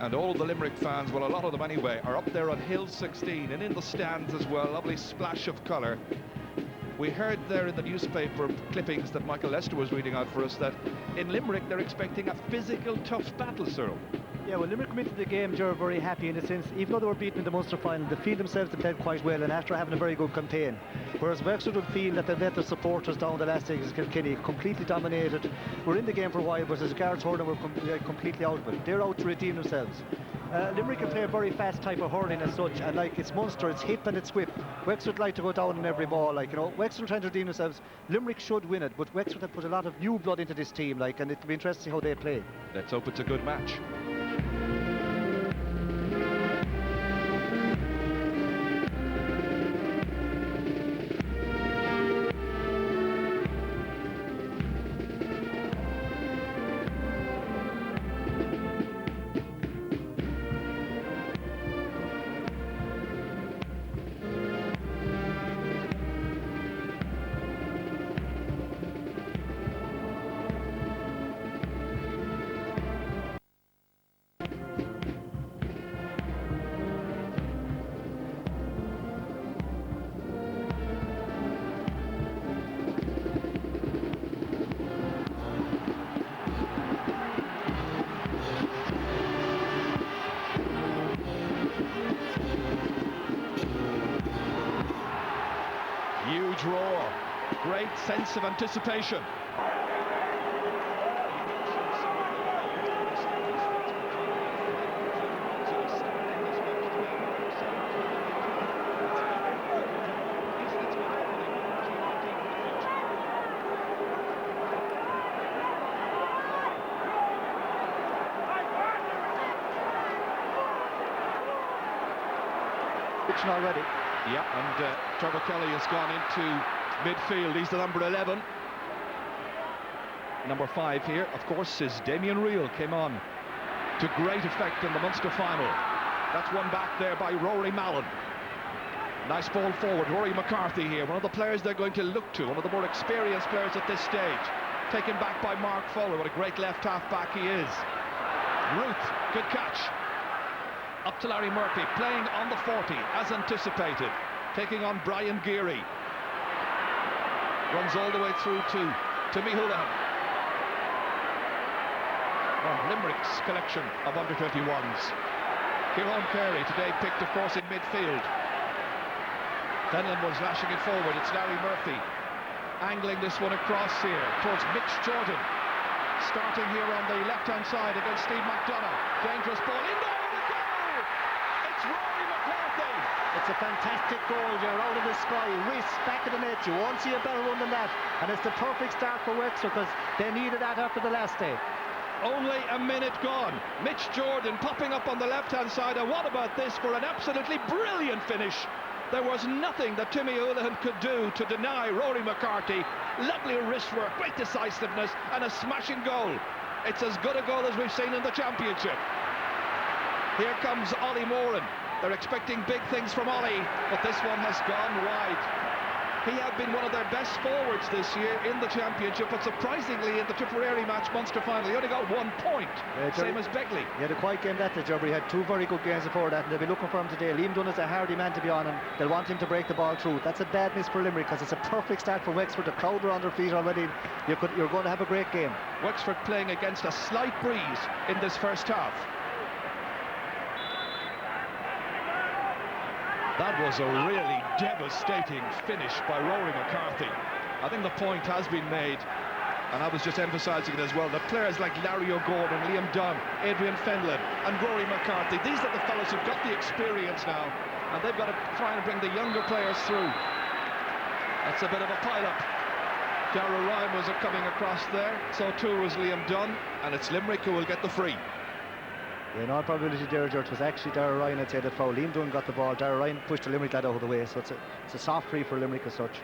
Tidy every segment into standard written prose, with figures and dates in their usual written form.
And all of the Limerick fans, well, a lot of them anyway, are up there on Hill 16 and in the stands as well. Lovely splash of colour. We heard there in the newspaper clippings that Michael Lester was reading out for us that in Limerick they're expecting a physical, tough battle, Cyril. Yeah, well, Limerick come into the game, they're very happy in a sense. Even though they were beaten in the Munster final, they feel themselves they played quite well and after having a very good campaign. Whereas Wexford would feel that they've let their supporters down the last days of Kilkenny, completely dominated. We're in the game for a while, but as regards hurling, we're completely out of it. They're out to redeem themselves. Limerick can play a very fast type of hurling as such, and like it's Munster, it's hip and it's whip. Wexford like to go down on every ball, like, you know, Wexford trying to redeem themselves. Limerick should win it, but Wexford have put a lot of new blood into this team, like, and it'll be interesting to see how they play. Let's hope it's a good match. Huge roar, great sense of anticipation. Pitching already. Yeah, and Trevor Kelly has gone into midfield. He's the number 11. Number 5 here, of course, is Damien Reel. Came on to great effect in the Munster final. That's one back there by Rory Mallon. Nice ball forward. Rory McCarthy here, one of the players they're going to look to, one of the more experienced players at this stage. Taken back by Mark Fowler. What a great left half back he is. Ruth, good catch. Up to Larry Murphy, playing on the 40, as anticipated. Taking on Brian Geary. Runs all the way through to Timmy Houlihan. Limerick's collection of under-21s. Kieran Carey today picked, of course, in midfield. Fenlon was lashing it forward. It's Larry Murphy angling this one across here towards Mitch Jordan. Starting here on the left-hand side against Steve McDonough. Dangerous ball in there. It's Rory McCarthy. It's a fantastic goal. You're out of the sky, wrist back of the net. You won't see a better run than that, and it's the perfect start for Wexford because they needed that after the last day. Only a minute gone. Mitch Jordan popping up on the left-hand side, and what about this for an absolutely brilliant finish? There was nothing that Timmy Houlihan could do to deny Rory McCarthy. Lovely wrist work, great decisiveness, and a smashing goal. It's as good a goal as we've seen in the championship. Here comes Ollie Moran. They're expecting big things from Ollie, but this one has gone wide. He had been one of their best forwards this year in the championship, but surprisingly in the Tipperary match Munster final, he only got 1 point, same as Begley. He had a quiet game that day, He had 2 very good games before that, and they'll be looking for him today. Liam Dunn is a hardy man to be on, and they'll want him to break the ball through. That's a bad miss for Limerick, because it's a perfect start for Wexford. The crowd are on their feet already. You're going to have a great game. Wexford playing against a slight breeze in this first half. That was a really devastating finish by Rory McCarthy. I think the point has been made, and I was just emphasising it as well, that players like Larry O'Gordon, Liam Dunn, Adrian Fenlon and Rory McCarthy, these are the fellas who've got the experience now, and they've got to try and bring the younger players through. That's a bit of a pile-up. Darragh Ryan was coming across there, so too was Liam Dunn, and it's Limerick who will get the free. Yeah, in all probability, it was actually Darragh Ryan I'd say that foul. Liam Dunn got the ball. Darragh Ryan pushed the Limerick lad out of the way, so it's a soft free for Limerick as such.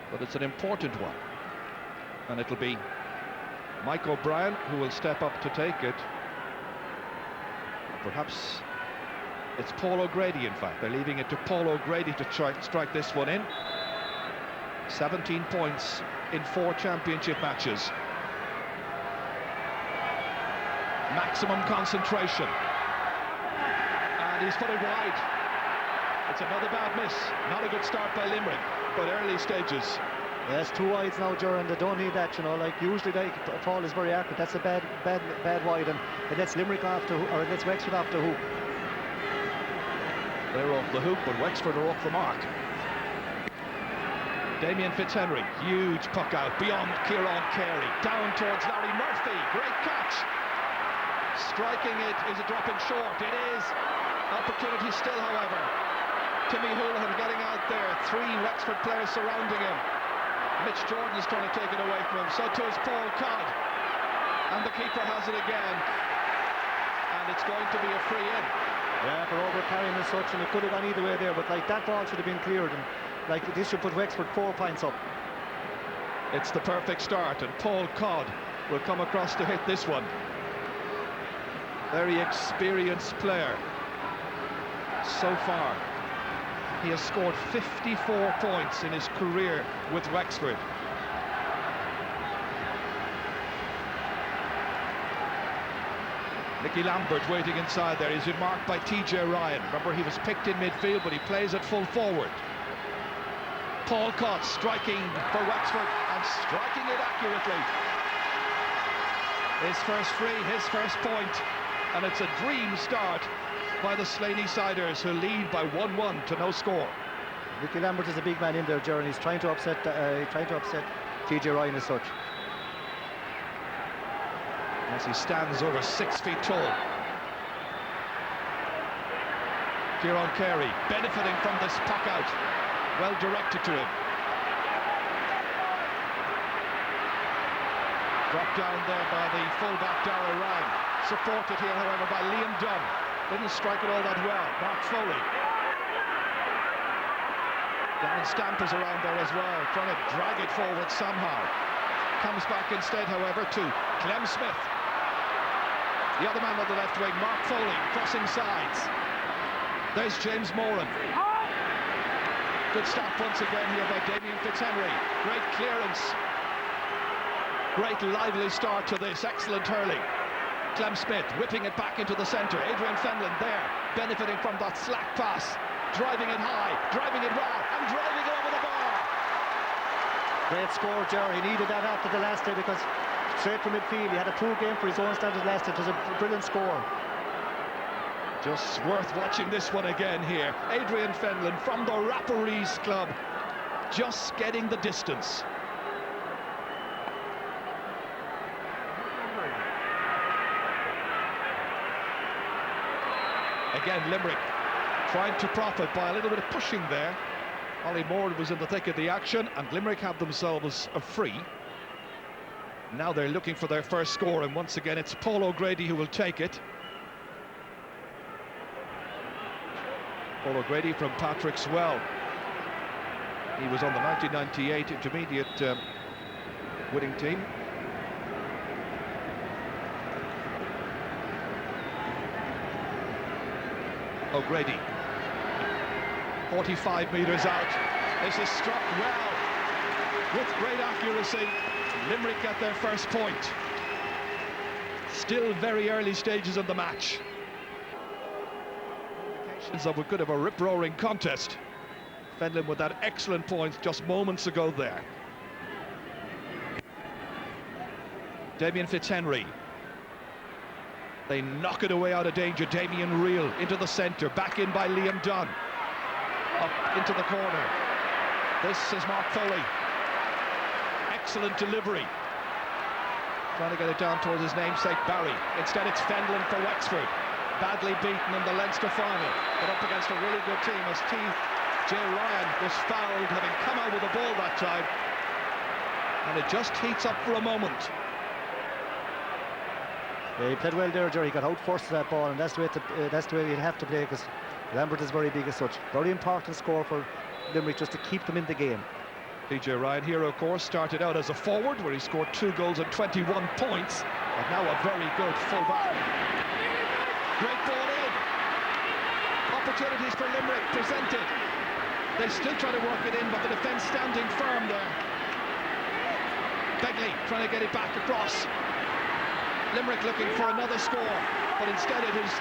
But it's an important one, and it'll be Mike O'Brien who will step up to take it. Perhaps it's Paul O'Grady, in fact. They're leaving it to Paul O'Grady to try and strike this one in. 17 points in 4 championship matches. Maximum concentration. he's put it wide. It's another bad miss. Not a good start by Limerick, but early stages. Yes, 2 wides now, Ger, they don't need that, you know, like usually like Paul is very accurate. That's a bad wide, and it lets Limerick off the hook, or it lets Wexford off the hook. They're off the hook, but Wexford are off the mark. Damien Fitzhenry, huge puck out beyond Kieran Carey, down towards Larry Murphy, great catch. Striking it, is it dropping short? It is. Opportunity still, however. Timmy Houlihan getting out there, 3 Wexford players surrounding him. Mitch Jordan is trying to take it away from him, so too is Paul Codd. And the keeper has it again. And it's going to be a free in. Yeah, for overcarrying and such, and it could have gone either way there, but like that ball should have been cleared, and like this should put Wexford 4 points up. It's the perfect start, and Paul Codd will come across to hit this one. Very experienced player so far. He has scored 54 points in his career with Wexford. Nicky Lambert waiting inside there. He's been marked by TJ Ryan. Remember, he was picked in midfield, but he plays at full forward. Paul Codd striking for Wexford and striking it accurately. His first free, his first point, and it's a dream start by the Slaney Siders, who lead by 1-1 to no score. Nicky Lambert is a big man in their journey. He's trying to upset TJ Ryan as such. As he stands over 6 feet tall. Kieran Carey benefiting from this puck out. Well directed to him. Dropped down there by the fullback Darragh Ryan. Supported here, however, by Liam Dunn. Didn't strike it all that well. Mark Foley. Gavin Stamp is around there as well, trying to drag it forward somehow. Comes back instead, however, to Clem Smith. The other man on the left wing, Mark Foley, crossing sides. There's James Moran. Good stop once again here by Damien Fitzhenry. Great clearance. Great lively start to this. Excellent hurling. Clem Smith whipping it back into the centre. Adrian Fenlon there, benefiting from that slack pass. Driving it high, driving it well, and driving it over the bar. Great score, Jerry. He needed that after the last day, because straight from midfield, he had a poor game for his own standards last day. It was a brilliant score. Just worth watching this one again here. Adrian Fenlon from the Rapparees club, just getting the distance. Again, Limerick trying to profit by a little bit of pushing there. Ollie Moore was in the thick of the action, and Limerick have themselves a free. Now they're looking for their first score, and once again it's Paul O'Grady who will take it. Paul O'Grady from Patrickswell. He was on the 1998 intermediate winning team. O'Grady, 45 metres out. This is struck well with great accuracy. Limerick get their first point. Still very early stages of the match. Indications of a bit of a rip-roaring contest. Fenlon with that excellent point just moments ago there. Damien Fitzhenry. They knock it away out of danger. Damien Reel into the centre, back in by Liam Dunn. Up into the corner. This is Mark Foley. Excellent delivery. Trying to get it down towards his namesake Barry. Instead it's Fenlon for Wexford. Badly beaten in the Leinster final, but up against a really good team as T.J. Ryan was fouled, having come out with the ball that time. And it just heats up for a moment. Yeah, he played well there, Jerry. He got out first to that ball, and that's the way you'd have to play, because Lambert is very big as such. Very important score for Limerick, just to keep them in the game. TJ Ryan here, of course, started out as a forward, where he scored 2 goals and 21 points, and now a very good full-back. Great ball in. Opportunities for Limerick presented. They still try to work it in, but the defence standing firm there. Begley trying to get it back across. Limerick looking for another score, but instead it is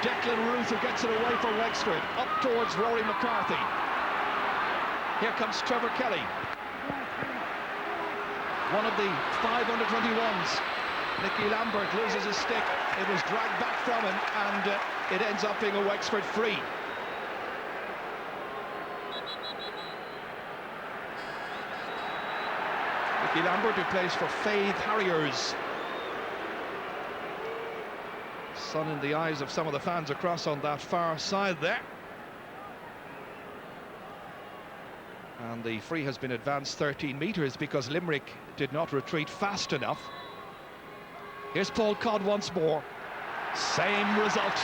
Declan Ruth who gets it away for Wexford, up towards Rory McCarthy. Here comes Trevor Kelly, one of the 5 under-21s. Nicky Lambert loses his stick. It was dragged back from him, and it ends up being a Wexford free. Nicky Lambert, who plays for Faith Harriers. Sun in the eyes of some of the fans across on that far side there. And the free has been advanced 13 metres because Limerick did not retreat fast enough. Here's Paul Codd once more. Same result.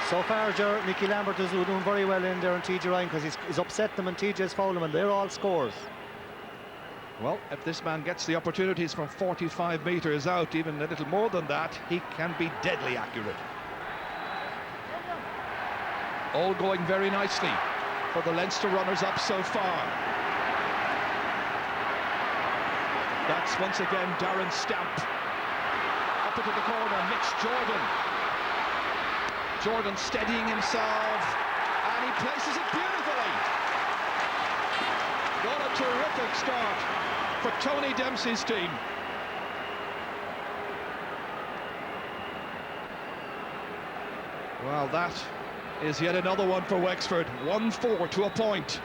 So far, Nicky Lambert is doing very well in there on TJ Ryan, because he's upset them and TJ's fouled him, and they're all scores. Well, if this man gets the opportunities from 45 metres out, even a little more than that, he can be deadly accurate. All going very nicely for the Leinster runners-up so far. That's once again Darren Stamp. Up into the corner, Mitch Jordan. Jordan steadying himself, and he places it beautifully. What a terrific start for Tony Dempsey's team. Well, that is yet another one for Wexford. 1-4 to a point.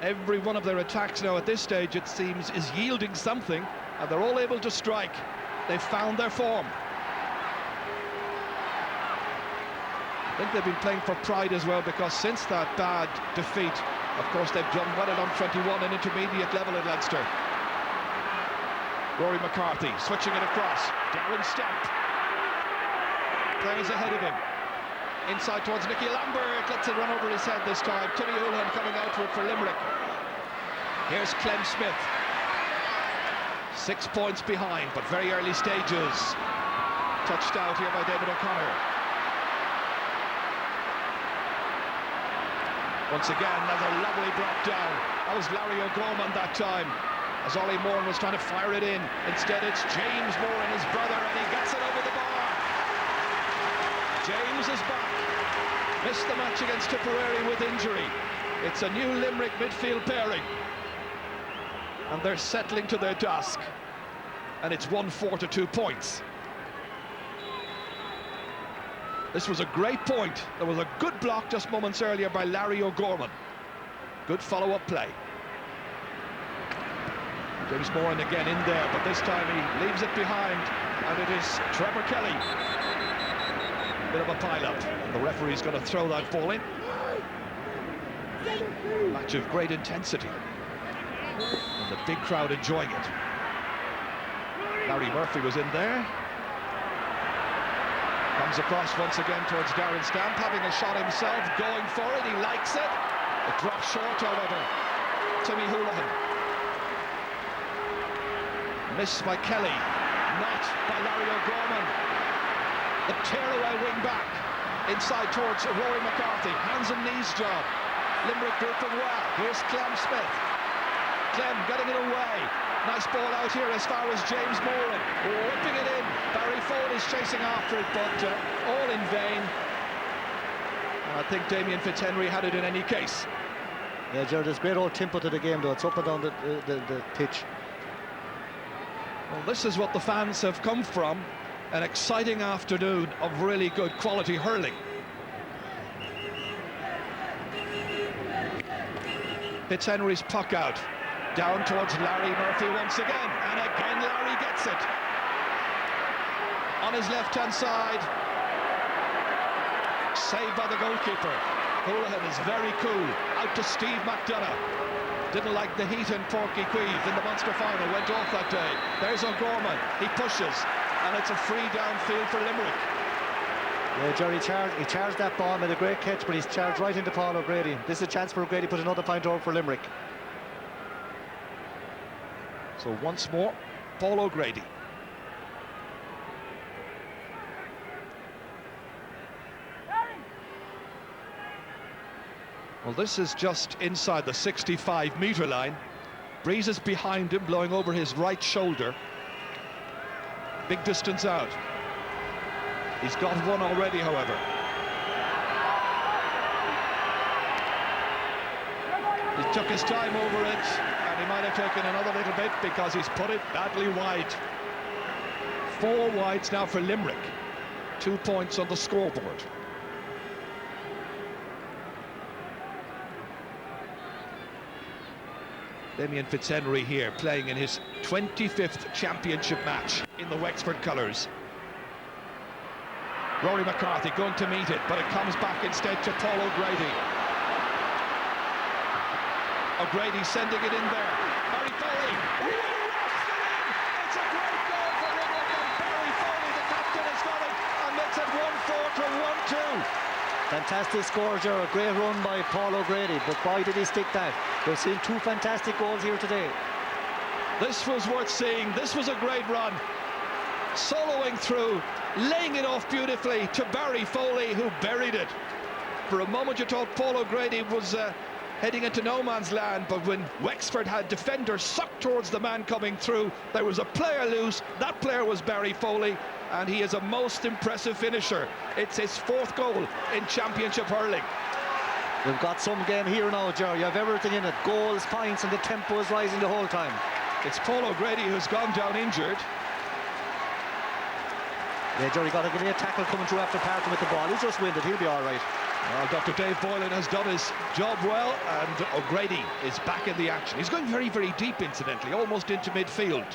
Every one of their attacks now at this stage, it seems, is yielding something, and they're all able to strike. They've found their form. I think they've been playing for pride as well, because since that bad defeat, of course, they've done well at under-21 and intermediate level at Leinster. Rory McCarthy switching it across. Darren Stamp plays ahead of him. Inside towards Nicky Lambert, lets it run over his head this time. Timmy Houlihan coming out to it for Limerick. Here's Clem Smith. 6 points behind, but very early stages. Touched out here by David O'Connor. Once again, another lovely drop down. That was Larry O'Gorman that time, as Ollie Moore was trying to fire it in. Instead, it's James Moore and his brother, and he gets it over the bar. James is back. Missed the match against Tipperary with injury. It's a new Limerick midfield pairing, and they're settling to their task. And it's 1-4 to 2 points. This was a great point. There was a good block just moments earlier by Larry O'Gorman. Good follow-up play. James Moran again in there, but this time he leaves it behind, and it is Trevor Kelly. Bit of a pile-up. The referee's going to throw that ball in. Match of great intensity, and the big crowd enjoying it. Larry Murphy was in there. Comes across once again towards Darren Stamp, having a shot himself, going for it, he likes it. It drops short, however. Timmy Houlihan. Missed by Kelly, not by Larry O'Gorman. The tear-away wing back, inside towards Rory McCarthy, hands and knees job. Limerick grouping well. Here's Clem Smith. Clem getting it away. Nice ball out here as far as James Moran, whipping it in. Barry Ford is chasing after it, but all in vain. I think Damien Fitzhenry had it in any case. Yeah, Gerard, there's great old tempo to the game, though. It's up and down the pitch. Well, this is what the fans have come from. An exciting afternoon of really good quality hurling. Fitzhenry's puck out. Down towards Larry Murphy once again, and again Larry gets it. On his left-hand side. Saved by the goalkeeper. Houlihan is very cool. Out to Steve McDonough. Didn't like the heat in Porky Queeve in the Munster final. Went off that day. There's O'Gorman. He pushes, and it's a free downfield for Limerick. Yeah, Jerry he charged that ball, made a great catch, but he's charged right into Paul O'Grady. This is a chance for O'Grady to put another point over for Limerick. So once more, Paul O'Grady. Well, this is just inside the 65-metre line. Breeze is behind him, blowing over his right shoulder. big distance out. He's got one already, however. He took his time over it, and he might have taken another little bit because he's put it badly wide. 4 wides now for Limerick. 2 points on the scoreboard. Damien Fitzhenry here, playing in his 25th championship match in the Wexford colours. Rory McCarthy going to meet it, but it comes back instead to Paul O'Grady. O'Grady sending it in there. Barry Foley. It's a great goal for Limerick, and Barry Foley, the captain, has got it and makes it 1-4 to 1-2. Fantastic score, Gerard. Great run by Paul O'Grady, but boy did he stick that. We've seen 2 fantastic goals here today. This was worth seeing. This was a great run. Soloing through, laying it off beautifully to Barry Foley, who buried it. For a moment you thought Paul O'Grady was heading into no man's land, but when Wexford had defenders sucked towards the man coming through, there was a player loose. That player was Barry Foley, and he is a most impressive finisher. It's his 4th goal in championship hurling. We've got some game here now, Gerard. You have everything in it. Goals, points, and the tempo is rising the whole time. It's Paul O'Grady who's gone down injured. Yeah, Gerard, got a great tackle coming through after parting with the ball. He's just winded. He'll be all right. Well, Dr. Dave Boylan has done his job well, and O'Grady is back in the action. He's going very, very deep, incidentally, almost into midfield.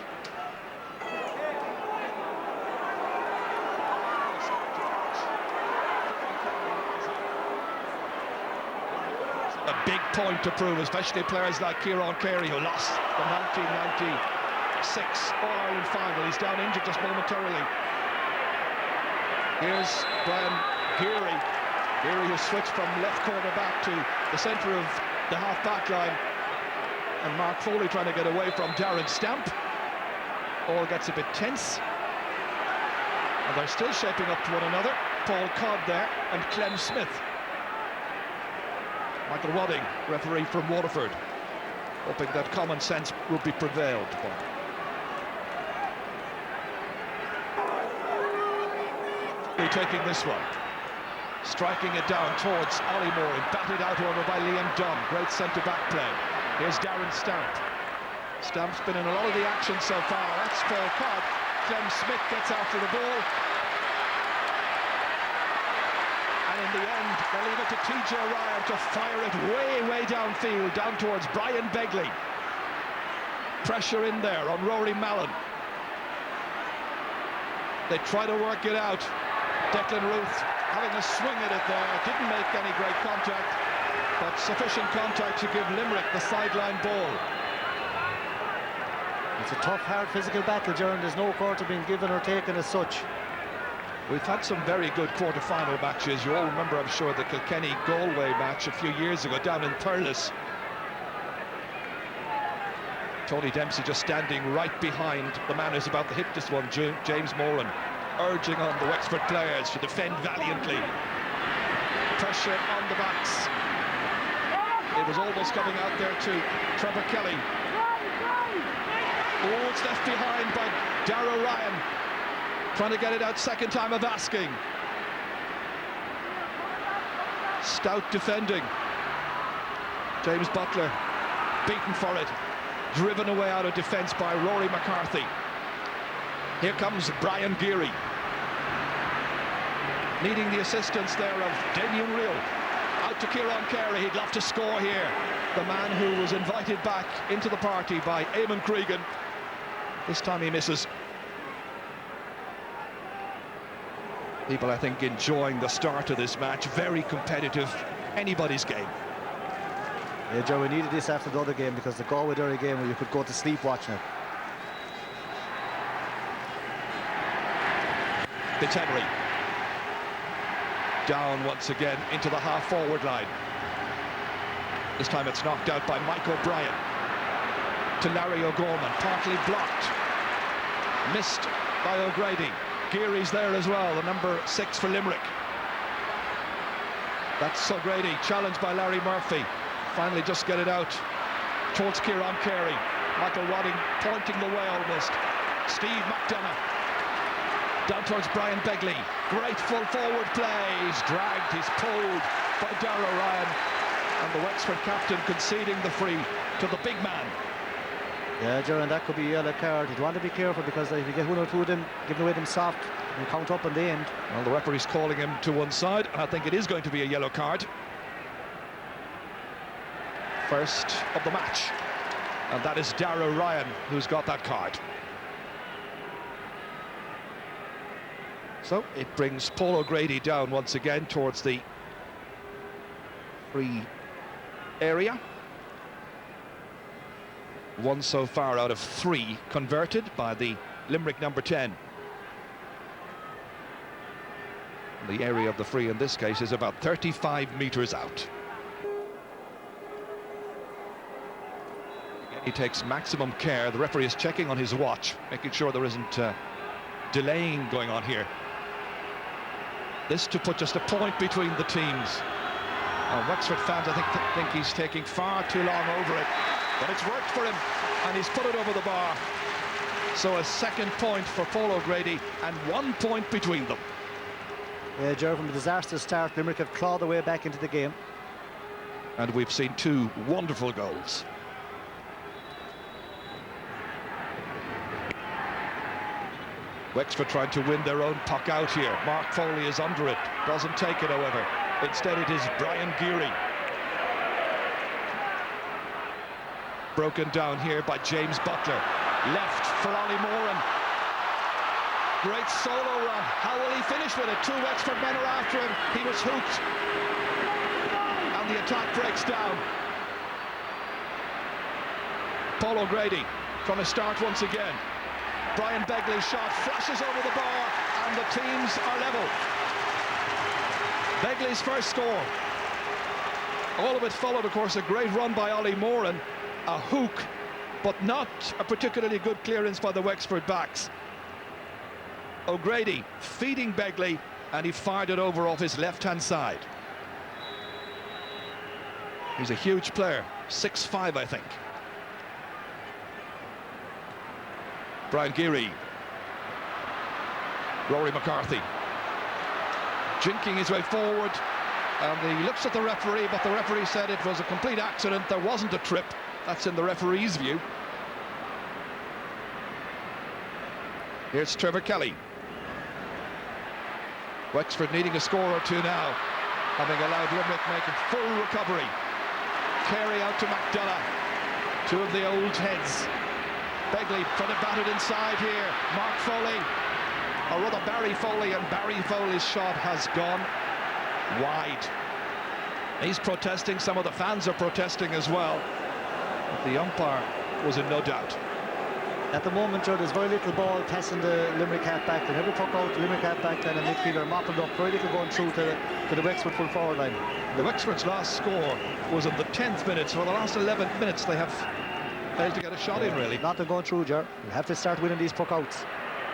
A big point to prove, especially players like Kieran Carey, who lost the 1996 All-Ireland final. He's down injured just momentarily. Here's Brian Geary. Geary who switched from left corner back to the centre of the half-back line. And Mark Foley trying to get away from Darren Stamp. All gets a bit tense. And they're still shaping up to one another. Paul Cobb there and Clem Smith. Michael Wadding, referee from Waterford, hoping that common sense would be prevailed upon. Taking this one, striking it down towards Ollie Moore, and batted out over by Liam Dunn. Great centre-back play. Here's Darren Stamp. Stamp's been in a lot of the action so far. That's Paul Cobb. Clem Smith gets after the ball. And in the end, they leave it to TJ Ryan to fire it way downfield, down towards Brian Begley. Pressure in there on Rory Mallon. They try to work it out. Declan Ruth having a swing at it there, didn't make any great contact, but sufficient contact to give Limerick the sideline ball. It's a tough, hard physical battle, Gerard. There's no quarter being given or taken as such. We've had some very good quarter-final matches. You all remember, I'm sure, the Kilkenny-Galway match a few years ago down in Thurles. Tony Dempsey just standing right behind the man who's about to hit this one, James Moran, urging on the Wexford players to defend valiantly. Pressure on the backs. It was almost coming out there to Trevor Kelly. Oh, it's left behind by Darragh Ryan, trying to get it out, second time of asking. Stout defending. James Butler beaten for it, driven away out of defence by Rory McCarthy. Here comes Brian Geary, needing the assistance there of Damien Real. Out to Kieran Carey. He'd love to score here. The man who was invited back into the party by Eamon Cregan. This time he misses. People, I think, enjoying the start of this match. Very competitive. Anybody's game. Yeah, Joe, we needed this after the other game, because the Galway Derry game where you could go to sleep watching it. Fitzhenry down once again into the half-forward line. This time it's knocked out by Mike O'Brien to Larry O'Gorman, partly blocked, missed by O'Grady. Geary's there as well, the number 6 for Limerick. That's O'Grady, challenged by Larry Murphy. Finally just get it out towards Kieran Carey. Michael Wadding pointing the way almost. Steve McDonough Down towards Brian Begley. Great full forward play. He's dragged, he's pulled by Darragh Ryan. And the Wexford captain conceding the free to the big man. Yeah, Gerard, that could be a yellow card. You'd want to be careful, because if you get one or two of them giving away them soft, you count up in the end. Well, the referee's calling him to one side, and I think it is going to be a yellow card. First of the match. And that is Darragh Ryan who's got that card. So it brings Paul O'Grady down once again towards the free area. One so far out of 3 converted by the Limerick number 10. The area of the free in this case is about 35 metres out. Again, he takes maximum care. The referee is checking on his watch, making sure there isn't delaying going on here. This to put just a point between the teams. Wexford fans, I think he's taking far too long over it. But it's worked for him, and he's put it over the bar. So a second point for Paul O'Grady, and 1 point between them. Yeah, Gerard, from a disastrous start, Limerick have clawed their way back into the game. And we've seen 2 wonderful goals. Wexford trying to win their own puck out here. Mark Foley is under it, doesn't take it, however. Instead it is Brian Geary. Broken down here by James Butler. Left for Ollie Moran. Great solo run. How will he finish with it? 2 Wexford men are after him. He was hooked. And the attack breaks down. Paul O'Grady from his start once again. Brian Begley's shot flashes over the bar, and the teams are level. Begley's first score. All of it followed, of course, a great run by Ollie Moran. A hook, but not a particularly good clearance by the Wexford backs. O'Grady feeding Begley, and he fired it over off his left-hand side. He's a huge player, 6'5", I think. Brian Geary. Rory McCarthy. Jinking his way forward, and he looks at the referee, but the referee said it was a complete accident, there wasn't a trip. That's in the referee's view. Here's Trevor Kelly. Wexford needing a score or 2 now, having allowed Limerick make a full recovery. Carey out to McDonough. 2 of the old heads. Begley trying to bat it inside here. Mark Foley, or rather Barry Foley, and Barry Foley's shot has gone wide. He's protesting, some of the fans are protesting as well. But the umpire was in no doubt. At the moment, Joe, there's very little ball passing the Limerick half-back. They never took out the Limerick half-back line, and midfielder mopping up. Very little going through to the Wexford full forward line. The Wexford's last score was in the 10th minute, so for the last 11 minutes they have failed to get a shot in, really. Nothing going through, Ger. You have to start winning these puck outs.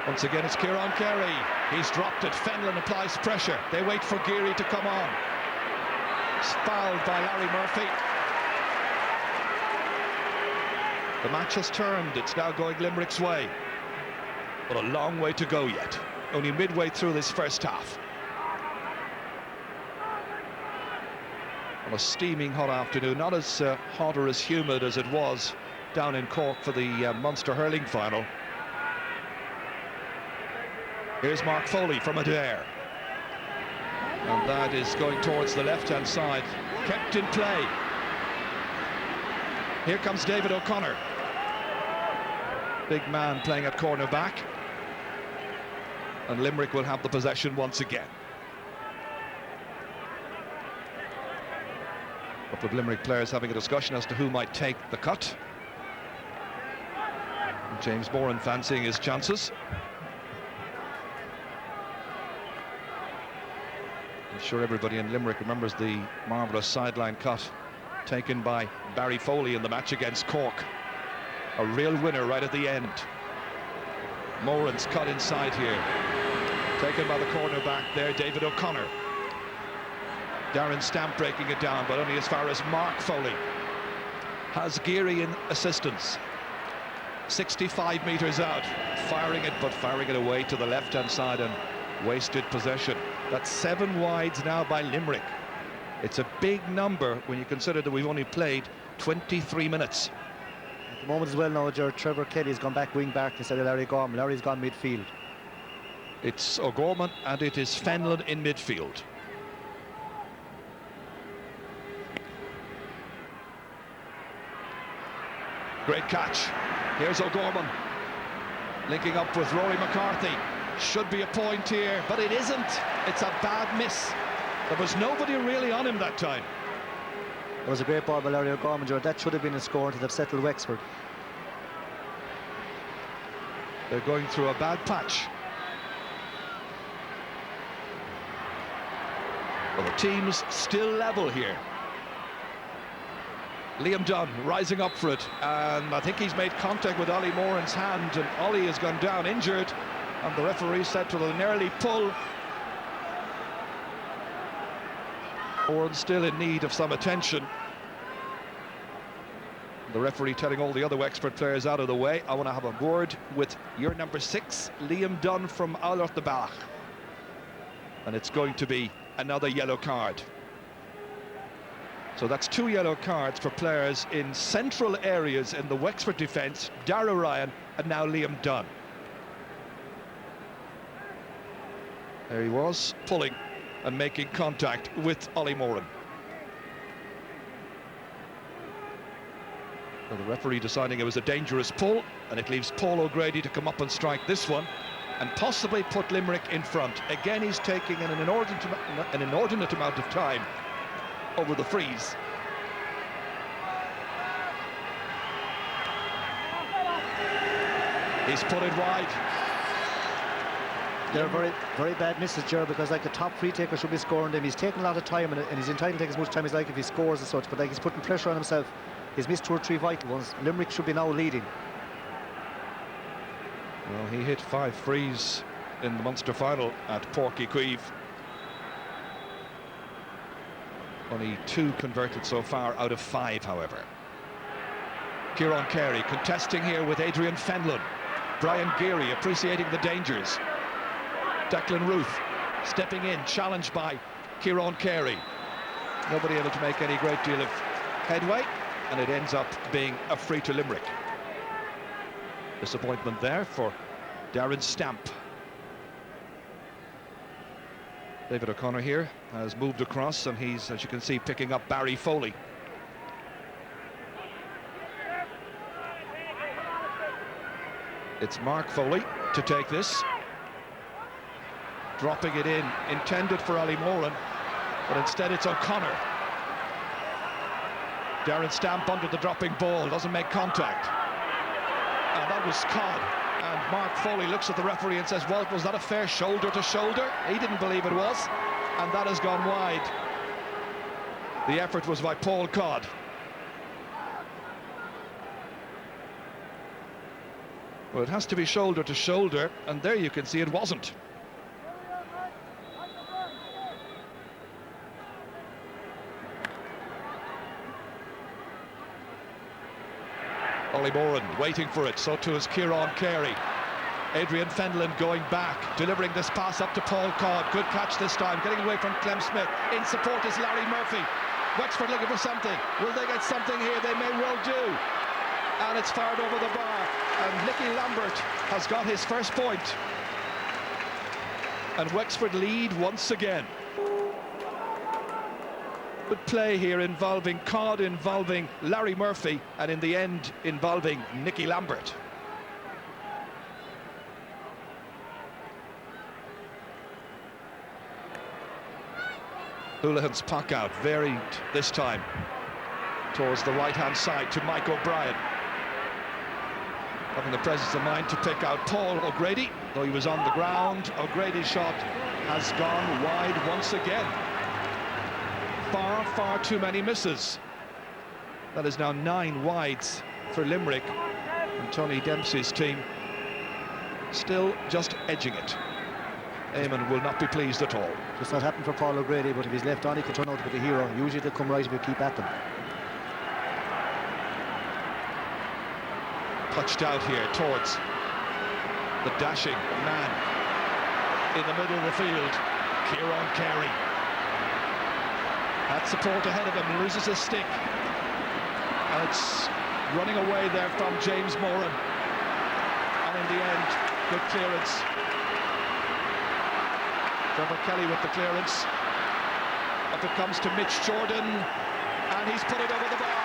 Once again, it's Kieran Carey. He's dropped it. Fenlon applies pressure. They wait for Geary to come on. It's fouled by Larry Murphy. The match has turned. It's now going Limerick's way. But a long way to go yet. Only midway through this first half. On a steaming hot afternoon, not as hot or as humid as it was down in Cork for the Munster Hurling final. Here's Mark Foley from Adair. And that is going towards the left-hand side. Kept in play. Here comes David O'Connor. Big man playing at corner back. And Limerick will have the possession once again. A couple of Limerick players having a discussion as to who might take the cut. And James Moran fancying his chances. I'm sure everybody in Limerick remembers the marvellous sideline cut taken by Barry Foley in the match against Cork. A real winner right at the end. Moran's cut inside here. Taken by the cornerback there, David O'Connor. Darren Stamp breaking it down, but only as far as Mark Foley. Has Geary in assistance. 65 metres out. firing it, but firing it away to the left-hand side and wasted possession. That's 7 wides now by Limerick. It's a big number when you consider that we've only played 23 minutes. At the moment as well now, Trevor Kelly's gone back wing back instead of Larry Gorman. Larry's gone midfield. It's O'Gorman and it is Fenlon in midfield. Great catch. Here's O'Gorman linking up with Rory McCarthy. Should be a point here, but it isn't. It's a bad miss. There was nobody really on him that time. It was a great ball by Larry O'Gorman. That should have been a score to have settled Wexford. They're going through a bad patch. Well, the team's still level here. Liam Dunn rising up for it, and I think he's made contact with Ollie Moran's hand, and Ollie has gone down injured, and the referee said to an early pull. Moran still in need of some attention. The referee telling all the other Wexford players out of the way. I want to have a word with your number 6, Liam Dunn from Aulert de Bach. And it's going to be another yellow card. So that's 2 yellow cards for players in central areas in the Wexford defence, Darragh Ryan and now Liam Dunn. There he was, pulling and making contact with Ollie Moran. So the referee deciding it was a dangerous pull, and it leaves Paul O'Grady to come up and strike this one and possibly put Limerick in front. Again, he's taking an inordinate amount of time over the freeze. He's put it wide. They're very, very bad misses, Gerard, because like the top free taker should be scoring them. He's taking a lot of time, and he's entitled to take as much time as like if he scores and such, but like he's putting pressure on himself. He's missed 2 or 3 vital ones. Limerick should be now leading. Well, he hit 5 frees in the Munster final at Porky Queeve. Only 2 converted so far out of 5, however. Kieran Carey contesting here with Adrian Fenlon. Brian Geary appreciating the dangers. Declan Ruth stepping in, challenged by Kieran Carey. Nobody able to make any great deal of headway, and it ends up being a free to Limerick. Disappointment there for Darren Stamp. David O'Connor here has moved across, and he's, as you can see, picking up Barry Foley. It's Mark Foley to take this. Dropping it in, intended for Ollie Moran, but instead it's O'Connor. Darren Stamp under the dropping ball, doesn't make contact. And that was Codd. And Mark Foley looks at the referee and says, well, was that a fair shoulder to shoulder? He didn't believe it was, and that has gone wide. The effort was by Paul Codd. Well, it has to be shoulder to shoulder, and there you can see it wasn't. Ollie Moran waiting for it, so too is Kieran Carey. Adrian Fenlon going back, delivering this pass up to Paul Codd. Good catch this time, getting away from Clem Smith. In support is Larry Murphy. Wexford looking for something. Will they get something here? They may well do. And it's fired over the bar. And Nicky Lambert has got his first point. And Wexford lead once again. Good play here involving Codd, involving Larry Murphy, and in the end involving Nicky Lambert. Houlihan's puck out, varied this time towards the right-hand side to Mike O'Brien. Having the presence of mind to pick out Paul O'Grady, though he was on the ground. O'Grady's shot has gone wide once again. Far, far too many misses. That is now 9 wides for Limerick, and Tony Dempsey's team still just edging it. Eamon will not be pleased at all. Just not happened for Paul O'Grady, but if he's left on, he could turn out to be the hero. Usually they'll come right if you keep at them. Touched out here towards The dashing man in the middle of the field, Kieran Carey. Had support ahead of him, loses his stick. And it's running away there from James Moran. And in the end, good clearance. Trevor Kelly with the clearance. Up it comes to Mitch Jordan, and he's put it over the bar.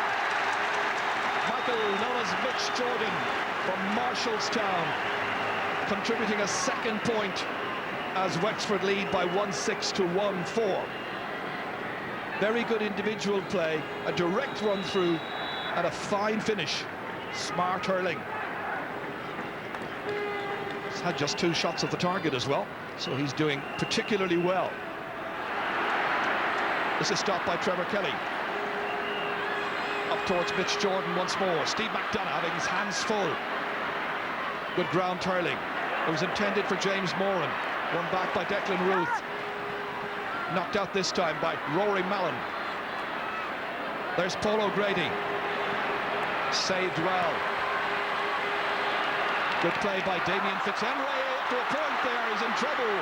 Michael, known as Mitch Jordan from Marshallstown, contributing a second point as Wexford lead by 1-6 to 1-4. Very good individual play, a direct run through, and a fine finish. Smart hurling. He's had just 2 shots at the target as well, so he's doing particularly well. This is stopped by Trevor Kelly. Up towards Mitch Jordan once more. Steve McDonough having his hands full. Good ground hurling. It was intended for James Moran. Won back by Declan Ruth. Knocked out this time by Rory Mallon. There's Paul O'Grady. Saved well. Good play by Damien Fitzhenry. Up to a point there, he's in trouble.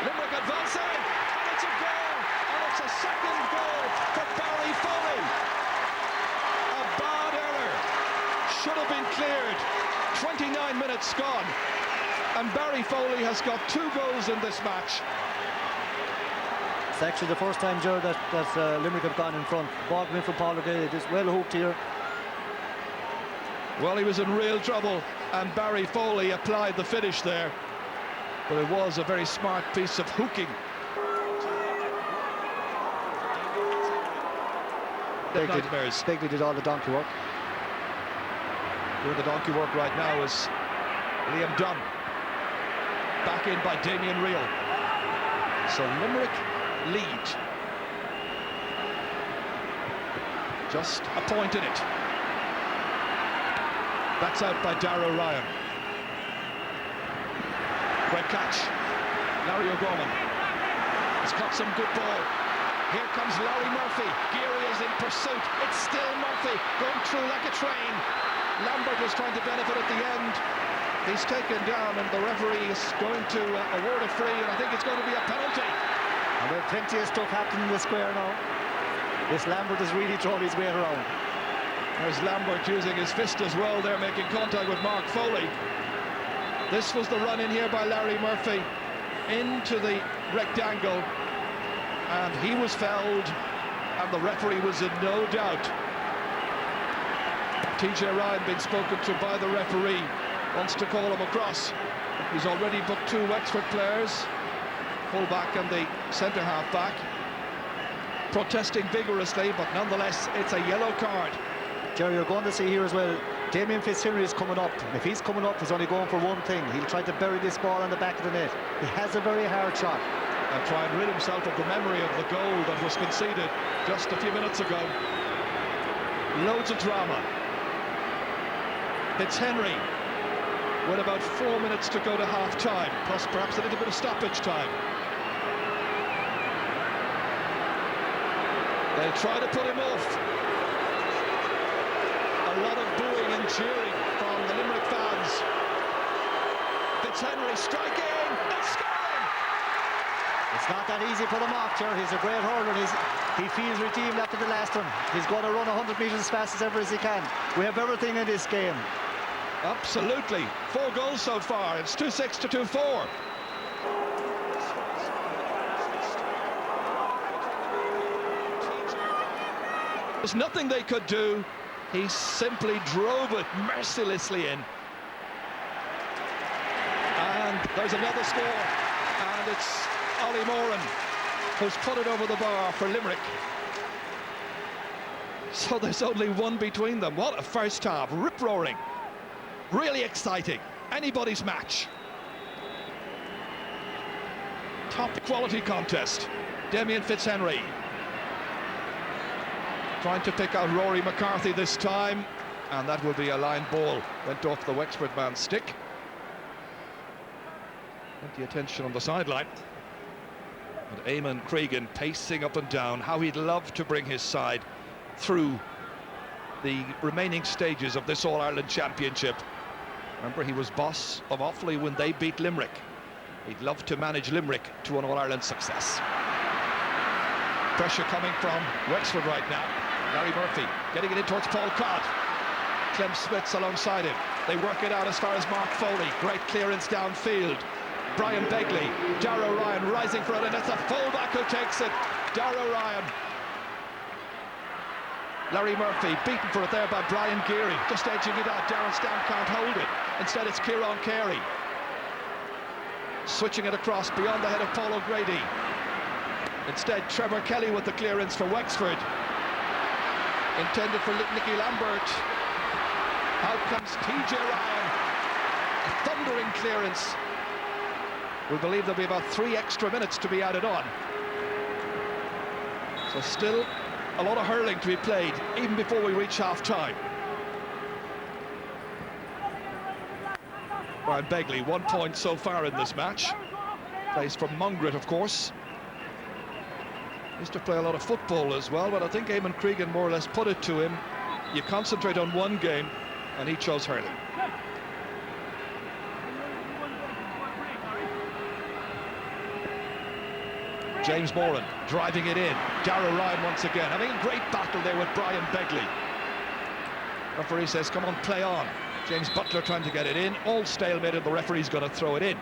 Limerick advancing, and it's a goal. And it's a second goal for Barry Foley. A bad error. Should have been cleared. 29 minutes gone. And Barry Foley has got 2 goals in this match. It's actually the first time, Joe, that Limerick have gone in front. Ball coming from Paul O'Grady, just well hooked here. Well, he was in real trouble, and Barry Foley applied the finish there. But it was a very smart piece of hooking. Begley did all the donkey work. Doing the donkey work right now is Liam Dunn. Back in by Damien Reel. So Limerick lead. Just a point in it. That's out by Darrow Ryan. Great catch. Larry O'Gorman has got some good ball. Here comes Larry Murphy. Geary is in pursuit. It's still Murphy going through like a train. Lambert was trying to benefit at the end. He's taken down, and the referee is going to award a free, and I think it's going to be a penalty. And there's plenty of stuff happening in the square now. This Lambert is really throwing his weight around. There's Lambert using his fist as well there, making contact with Mark Foley. This was the run in here by Larry Murphy into the rectangle, and he was fouled, and the referee was in no doubt. TJ Ryan being spoken to by the referee, wants to call him across. He's already booked 2 Wexford players, full-back and the centre-half back, protesting vigorously, but nonetheless it's a yellow card. Jerry, you're going to see here as well, Damien Fitzhenry is coming up. If he's coming up, he's only going for one thing. He'll try to bury this ball on the back of the net. He has a very hard shot. And try and rid himself of the memory of the goal that was conceded just a few minutes ago. Loads of drama. Fitzhenry with about 4 minutes to go to half-time, plus perhaps a little bit of stoppage time. They'll try to put him off. A lot of booing and cheering from the Limerick fans. Fitzhenry striking and scoring! It's not that easy for them off, Ger. He's a great hurler. He feels redeemed after the last one. He's going to run 100 metres as fast as ever as he can. We have everything in this game. Absolutely. 4 goals so far. It's 2-6 to 2-4. There's nothing they could do. He simply drove it mercilessly in. And there's another score. And it's Ollie Moran who's put it over the bar for Limerick. So there's only 1 between them. What a first half. Rip-roaring. Really exciting. Anybody's match. Top quality contest. Damien Fitzhenry trying to pick out Rory McCarthy this time, and that will be a line ball. Went off the Wexford man's stick. Plenty of attention on the sideline. And Eamon Cregan pacing up and down. How he'd love to bring his side through the remaining stages of this All-Ireland Championship. Remember, he was boss of Offaly when they beat Limerick. He'd love to manage Limerick to an All-Ireland success. Pressure coming from Wexford right now. Larry Murphy getting it in towards Paul Codd. Clem Smith's alongside him. They work it out as far as Mark Foley. Great clearance downfield. Brian Begley, Darrow Ryan rising for it, and it's a fullback who takes it. Darrow Ryan. Larry Murphy beaten for it there by Brian Geary, just edging it out. Darren Stamp can't hold it. Instead it's Kieran Carey. Switching it across beyond the head of Paul O'Grady. Instead Trevor Kelly with the clearance for Wexford. Intended for Nicky Lambert. Out comes TJ Ryan. A thundering clearance. We believe there'll be about 3 extra minutes to be added on. So still a lot of hurling to be played, even before we reach half-time. Brian Begley, 1 point so far in this match. Plays for Mungret, of course. Used to play a lot of football as well, but I think Eamon Cregan more or less put it to him. You concentrate on one game, and he chose hurling. James Moran driving it in. Darrow Ryan once again having a great battle there with Brian Begley. Referee says, come on, play on. James Butler trying to get it in. All stalemate, and the referee's going to throw it in.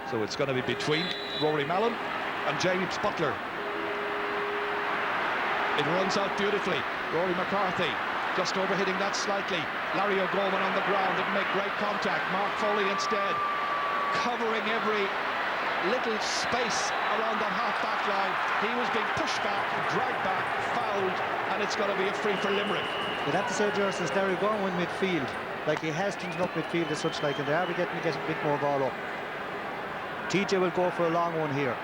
So it's going to be between Rory Mallon and James Butler. It runs out beautifully. Rory McCarthy just overhitting that slightly. Larry O'Gorman on the ground, didn't make great contact. Mark Foley instead covering every little space around the half-back line. He was being pushed back, dragged back, fouled, and it's going to be a free for Limerick. You'd have to say, Gerard, since Larry O'Gorman went midfield, like he has strengthened up midfield as such, like, and they are getting a bit more ball up. TJ will go for a long one here.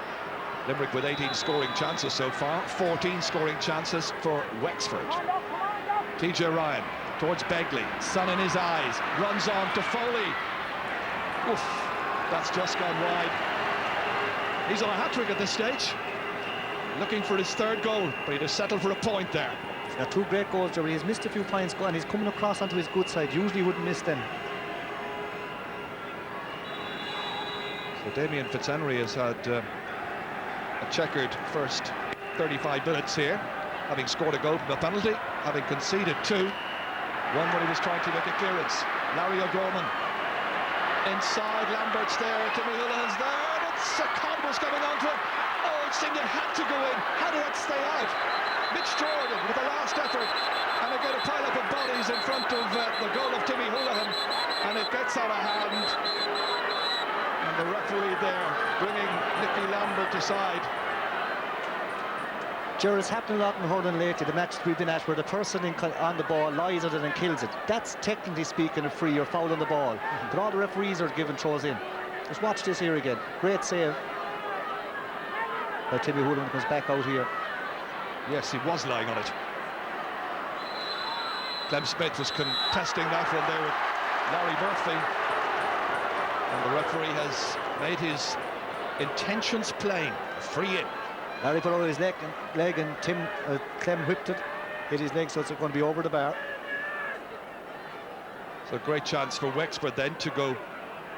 Limerick with 18 scoring chances so far, 14 scoring chances for Wexford. TJ Ryan towards Begley, sun in his eyes, runs on to Foley. Oof, that's just gone wide. He's on a hat-trick at this stage, looking for his 3rd goal, but he'd have settled for a point there. He's got 2 great goals, Jerry. He's missed a few points, and he's coming across onto his good side. Usually he wouldn't miss them. So Damien Fitzhenry has had a checkered first 35 minutes here, having scored a goal from a penalty, having conceded 2. One when he was trying to make a clearance. Larry O'Gorman inside, Lambert's there, Timmy Houlihan's there, and it's Connor's coming onto it. Oh, it seemed it had to go in. How did that stay out? Mitch Jordan with the last effort, and again a pile up of bodies in front of the goal of Timmy Houlihan, and it gets out of hand. And the referee there bringing Nicky Lambert aside. Gerard, it's happened a lot in hurling lately, the matches we've been at, where the person on the ball lies at it and kills it. That's technically speaking a free or foul on the ball. But all the referees are giving throws in. Just watch this here again. Great save. Timmy Houlihan comes back out here. Yes, he was lying on it. Clem Smith was contesting that one there with Larry Murphy. And the referee has made his intentions plain. Free in. Larry put out his leg and Clem whipped it, hit his leg, so it's going to be over the bar. So great chance for Wexford then to go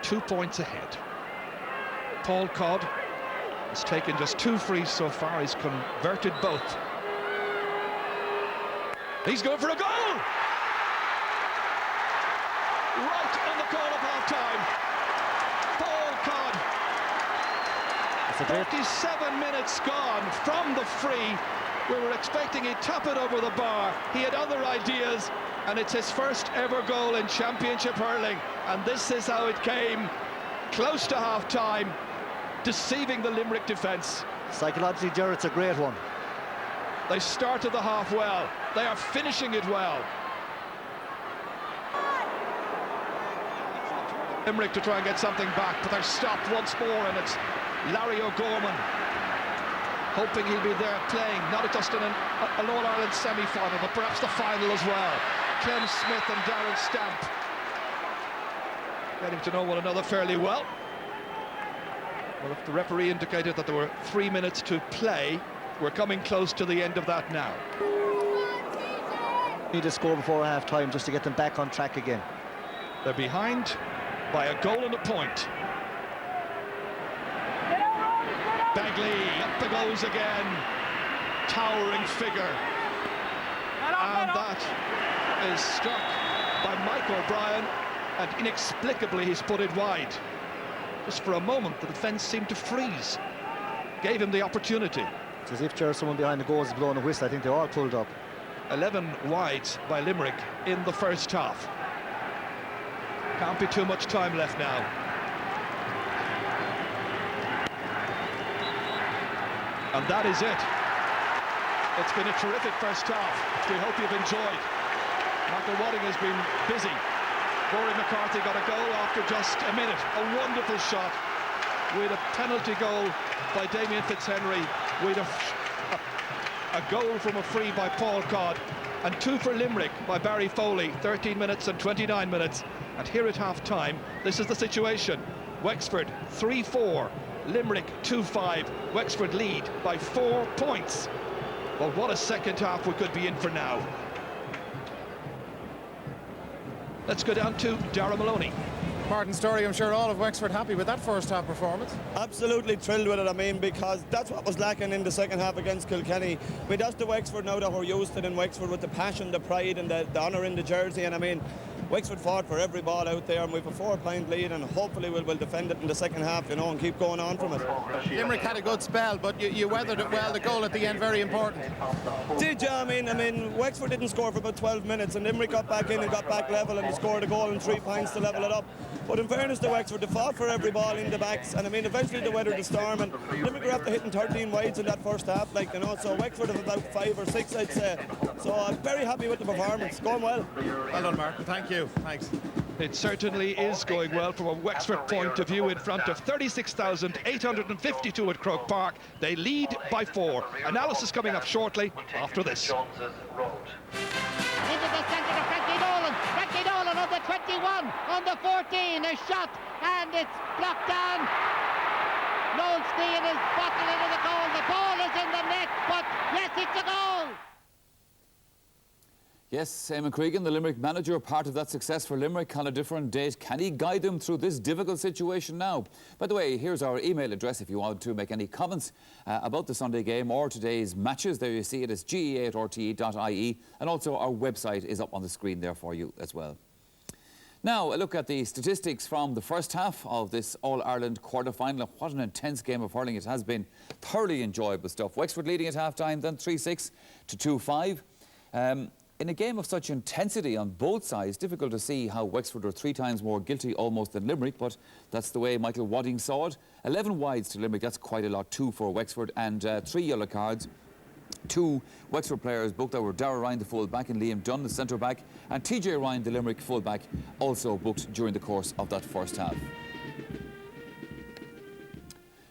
2 points ahead. Paul Codd has taken just 2 frees so far. He's converted both. He's going for a goal! Right on the call of half-time. Paul Codd. 37 minutes gone from the free. We were expecting he'd tap it over the bar. He had other ideas, and it's his first ever goal in Championship hurling. And this is how it came. Close to half-time, deceiving the Limerick defence. Psychologically, Gerard, it's a great one. They started the half well. They are finishing it well. Limerick to try and get something back, but they're stopped once more, and it's Larry O'Gorman hoping he'll be there playing, not just in an All-Ireland semi-final, but perhaps the final as well. Clem Smith and Darren Stamp getting to know one another fairly well. Well, if the referee indicated that there were 3 minutes to play, we're coming close to the end of that now. Need to score before half-time just to get them back on track again. They're behind by a goal and a point. Bagley, up the goes again. Towering figure. And that is struck by Mike O'Brien, and inexplicably he's put it wide. Just for a moment, the defence seemed to freeze. Gave him the opportunity. It's as if someone behind the goal is blowing a whistle. I think they all pulled up. 11 wides by Limerick in the first half. Can't be too much time left now. And that is it. It's been a terrific first half, which we hope you've enjoyed. Michael Wadding has been busy. Rory McCarthy got a goal after just a minute. A wonderful shot with a penalty goal by Damien Fitzhenry, with a goal from a free by Paul Codd, and 2 for Limerick by Barry Foley, 13 minutes and 29 minutes. And here at half-time, this is the situation. Wexford 3-4, Limerick 2-5. Wexford lead by 4 points. Well, what a second half we could be in for now. Let's go down to Darragh Maloney. Martin Story, I'm sure all of Wexford happy with that first half performance. Absolutely thrilled with it, I mean, because that's what was lacking in the second half against Kilkenny. I mean, that's the Wexford now that we're used to in Wexford, with the passion, the pride and the honour in the jersey. And I mean, Wexford fought for every ball out there, and we've a 4-point lead, and hopefully we'll defend it in the second half, you know, and keep going on from it. Limerick had a good spell, but you weathered it well. The goal at the end, very important. Did you? I mean, Wexford didn't score for about 12 minutes, and Limerick got back in and got back level, and they scored a goal and 3 points to level it up. But in fairness to Wexford, they fought for every ball in the backs, and I mean, eventually they weathered the storm, and Limerick were after hitting 13 wides in that first half, like, you know, so Wexford have about 5 or 6, I'd say. So I'm very happy with the performance. Going well. Well done, Martin. Thank you. Thanks. It certainly is going well from a Wexford point of view, in front of 36,852 at Croke Park. They lead by 4. Analysis coming up shortly after this. Into the centre of Frankie Nolan. Frankie Nolan on the 21, on the 14, a shot, and it's blocked down. Noel Steen is bottled into the goal. The ball is in the net, but yes, it's a goal. Yes, Eamon Cregan, the Limerick manager, part of that success for Limerick on a different date. Can he guide them through this difficult situation now? By the way, here's our email address if you want to make any comments about the Sunday game or today's matches. There you see it is ge@rte.ie, and also our website is up on the screen there for you as well. Now, a look at the statistics from the first half of this All-Ireland quarter-final. What an intense game of hurling it has been. Thoroughly enjoyable stuff. Wexford leading at half-time, then 3-6 to 2-5. In a game of such intensity on both sides, difficult to see how Wexford are 3 times more guilty almost than Limerick, but that's the way Michael Wadding saw it. 11 wides to Limerick, that's quite a lot, 2 for Wexford, and 3 yellow cards. 2 Wexford players booked that were Darragh Ryan, the full-back, and Liam Dunn, the centre-back, and TJ Ryan, the Limerick full-back, also booked during the course of that first half.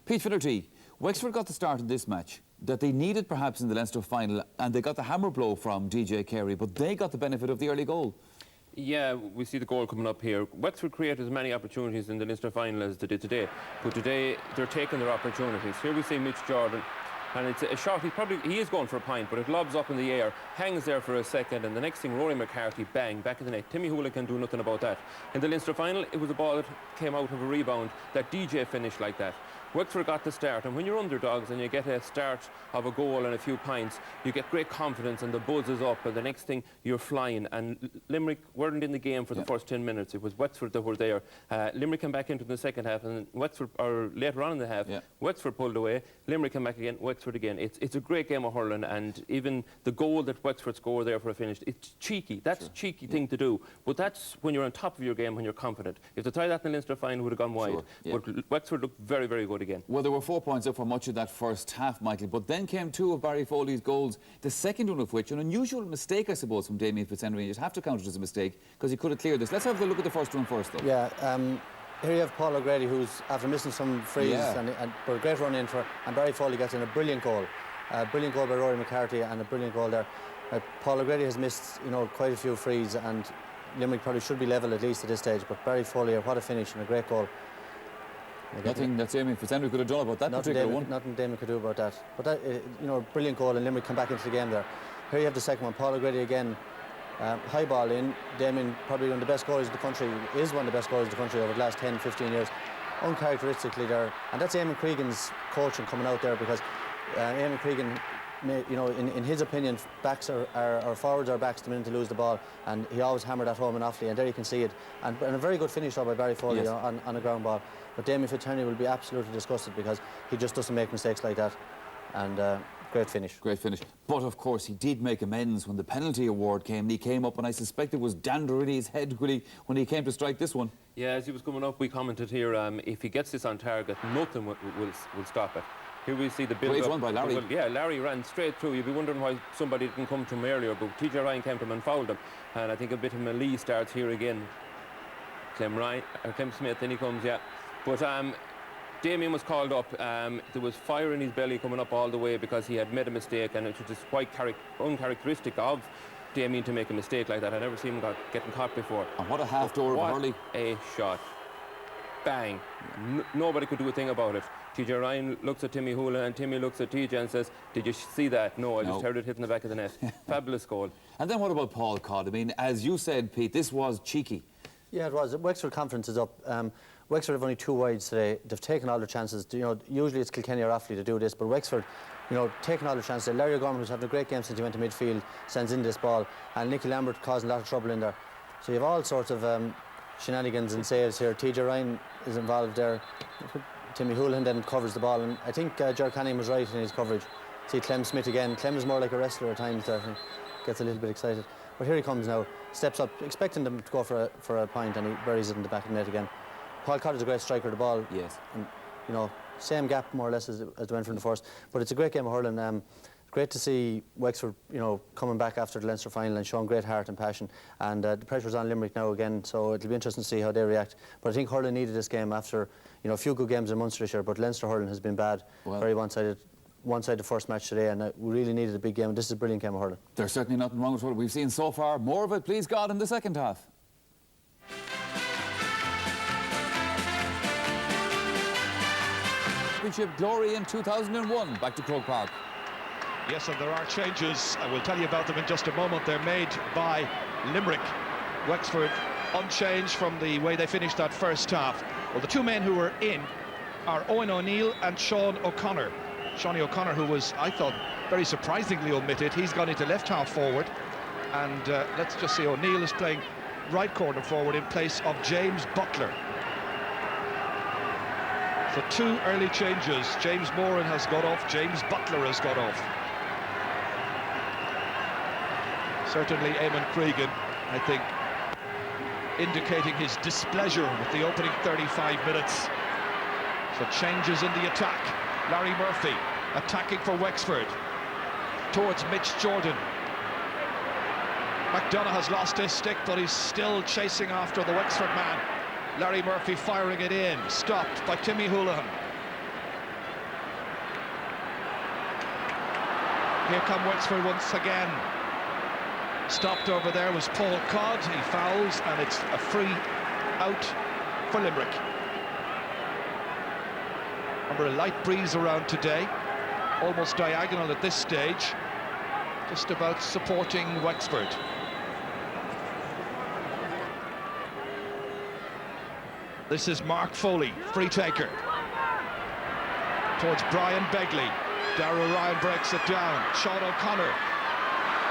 Pete Finnerty, Wexford got the start in this match that they needed perhaps in the Leinster final, and they got the hammer blow from DJ Carey, but they got the benefit of the early goal. Yeah, we see the goal coming up here. Wexford created as many opportunities in the Leinster final as they did today, but today they're taking their opportunities. Here we see Mitch Jordan, and it's a shot, he is going for a point, but it lobs up in the air, hangs there for a second, and the next thing, Rory McCarthy, bang, back in the net. Timmy Hoolan can do nothing about that. In the Leinster final, it was a ball that came out of a rebound that DJ finished like that. Wexford got the start, and when you're underdogs and you get a start of a goal and a few points, you get great confidence and the buzz is up, and the next thing you're flying. And Limerick weren't in the game for the first 10 minutes. It was Wexford that were there. Limerick came back into the second half, and Wexford, or later on in the half, Wexford pulled away. Limerick came back again, Wexford again. It's a great game of hurling, and even the goal that Wexford scored there for a finish, it's cheeky. That's a cheeky thing to do, but that's when you're on top of your game, when you're confident. If they tried that in the Leinster final, it would have gone wide. But Wexford looked very, very good again. Well, there were 4 points up for much of that first half, Michael, but then came 2 of Barry Foley's goals, the second one of which, an unusual mistake, I suppose, from Damien Fitzhenry. You'd have to count it as a mistake, because he could have cleared this. Let's have a look at the first one first, though. Yeah, here you have Paul O'Grady, who's, after missing some frees, but a great run in for, and Barry Foley gets in a brilliant goal. A brilliant goal by Rory McCarthy, and a brilliant goal there. Paul O'Grady has missed, you know, quite a few frees, and Limerick probably should be level at least at this stage, but Barry Foley, what a finish and a great goal. Nothing that Damien Fitzhenry could have done about that particular one. Nothing Damien could do about that. But that, you know, brilliant goal, and Limerick come back into the game there. Here you have the second one. Paul O'Grady again, high ball in. Damien, probably one of the best goalies in the country, is one of the best goalies in the country over the last 10, 15 years. Uncharacteristically there, and that's Eamon Cregan's coaching coming out there, because Eamon Cregan, you know, in his opinion, backs or forwards are backs the minute to lose the ball, and he always hammered that home and Offaly, and there you can see it. And a very good finish by Barry Foley, yes, on a ground ball. But Damien Fitzhenry will be absolutely disgusted, because he just doesn't make mistakes like that. And great finish. Great finish. But of course he did make amends when the penalty award came. He came up, and I suspect it was dander in his head when he came to strike this one. Yeah, as he was coming up, we commented here, if he gets this on target, nothing will stop it. Here we see the build-up. Great run by Larry. Well, yeah, Larry ran straight through. You'd be wondering why somebody didn't come to him earlier, but TJ Ryan came to him and fouled him. And I think a bit of melee starts here again. Clem Smith, then he comes, yeah. But Damien was called up. There was fire in his belly coming up all the way, because he had made a mistake, and it was just quite uncharacteristic of Damien to make a mistake like that. I've never seen him getting caught before. And what a half-door of Hurling. A shot. Bang. Nobody could do a thing about it. TJ Ryan looks at Timmy Hula, and Timmy looks at TJ and says, "Did you see that?" No, I just heard it hitting the back of the net. Fabulous goal. And then what about Paul Codd? I mean, as you said, Pete, this was cheeky. Yeah, it was. Wexford conference is up. Wexford have only 2 wides today. They've taken all their chances. You know, usually it's Kilkenny or Offaly to do this, but Wexford, you know, taking all their chances. Larry O'Gorman, who's having a great game since he went to midfield, sends in this ball, and Nicky Lambert causing a lot of trouble in there. So you have all sorts of shenanigans and saves here. TJ Ryan is involved there. Timmy Houlihan then covers the ball, and I think Ger Canning was right in his coverage. See Clem Smith again. Clem is more like a wrestler at times there. Gets a little bit excited. But here he comes now, steps up, expecting them to go for a point, and he buries it in the back of the net again. Paul Codd is a great striker of the ball. Yes. And, you know, same gap more or less as they went from the first. But it's a great game of hurling. Great to see Wexford, you know, coming back after the Leinster final and showing great heart and passion. And the pressure's on Limerick now again, so it'll be interesting to see how they react. But I think hurling needed this game after, you know, a few good games in Munster this year, but Leinster hurling has been bad, very one-sided first match today, and we really needed a big game. This is a brilliant game of hurling. There's certainly nothing wrong with what we've seen so far. More of it, please God, in the second half. Championship glory in 2001. Back to Croke Park. Yes, and there are changes. I will tell you about them in just a moment. They're made by Limerick. Wexford unchanged from the way they finished that first half. Well, the 2 men who were in are Owen O'Neill and Sean O'Connor. Sean O'Connor, who was, I thought, very surprisingly omitted. He's gone into left half forward. And let's just see, O'Neill is playing right corner forward in place of James Butler. So 2 early changes. James Moran has got off, James Butler has got off. Certainly Eamon Cregan, I think, indicating his displeasure with the opening 35 minutes. So changes in the attack. Larry Murphy attacking for Wexford towards Mitch Jordan. McDonough has lost his stick, but he's still chasing after the Wexford man. Larry Murphy firing it in, stopped by Timmy Houlihan. Here come Wexford once again. Stopped over there was Paul Codd. He fouls, and it's a free out for Limerick. Remember, a light breeze around today, almost diagonal at this stage, just about supporting Wexford. This is Mark Foley, free taker. Towards Brian Begley. Darragh Ryan breaks it down. Sean O'Connor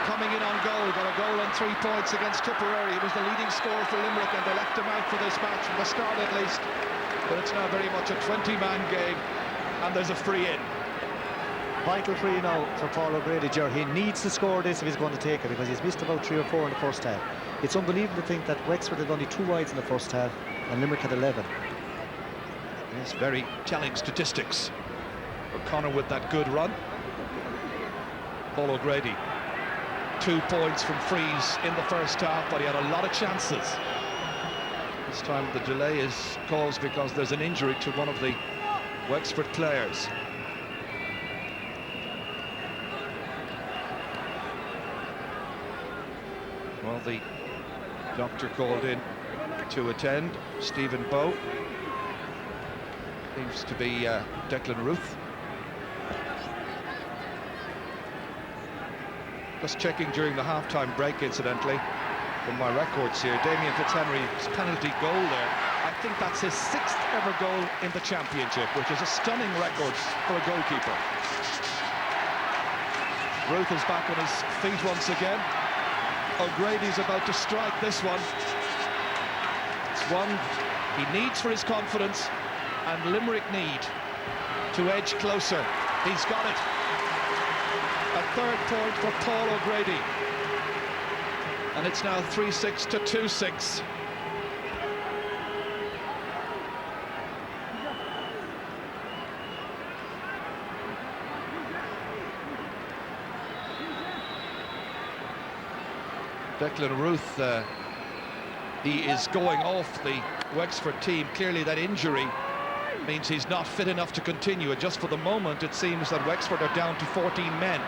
coming in on goal. Got a goal and 3 points against Tipperary. He was the leading scorer for Limerick, and they left him out for this match, from the start at least. But it's now very much a 20-man game, and there's a free in. Vital free now for Paul O'Grady. He needs to score this if he's going to take it, because he's missed about 3 or 4 in the first half. It's unbelievable to think that Wexford had only 2 wides in the first half, and Limerick had 11. Yes, very telling statistics. O'Connor with that good run. Paul O'Grady, 2 points from frees in the first half, but he had a lot of chances. This time the delay is caused because there's an injury to one of the Wexford players. Well, the doctor called in to attend, Stephen Bowe. Seems to be Declan Ruth. Just checking during the half-time break, incidentally, from my records here, Damien Fitzhenry's penalty goal there. I think that's his 6th ever goal in the championship, which is a stunning record for a goalkeeper. Ruth is back on his feet once again. O'Grady's about to strike this one. It's one he needs for his confidence, and Limerick need to edge closer. He's got it. A 3rd point for Paul O'Grady. And it's now 3-6 to 2-6. Declan Ruth, he is going off the Wexford team. Clearly that injury means he's not fit enough to continue, and just for the moment it seems that Wexford are down to 14 men.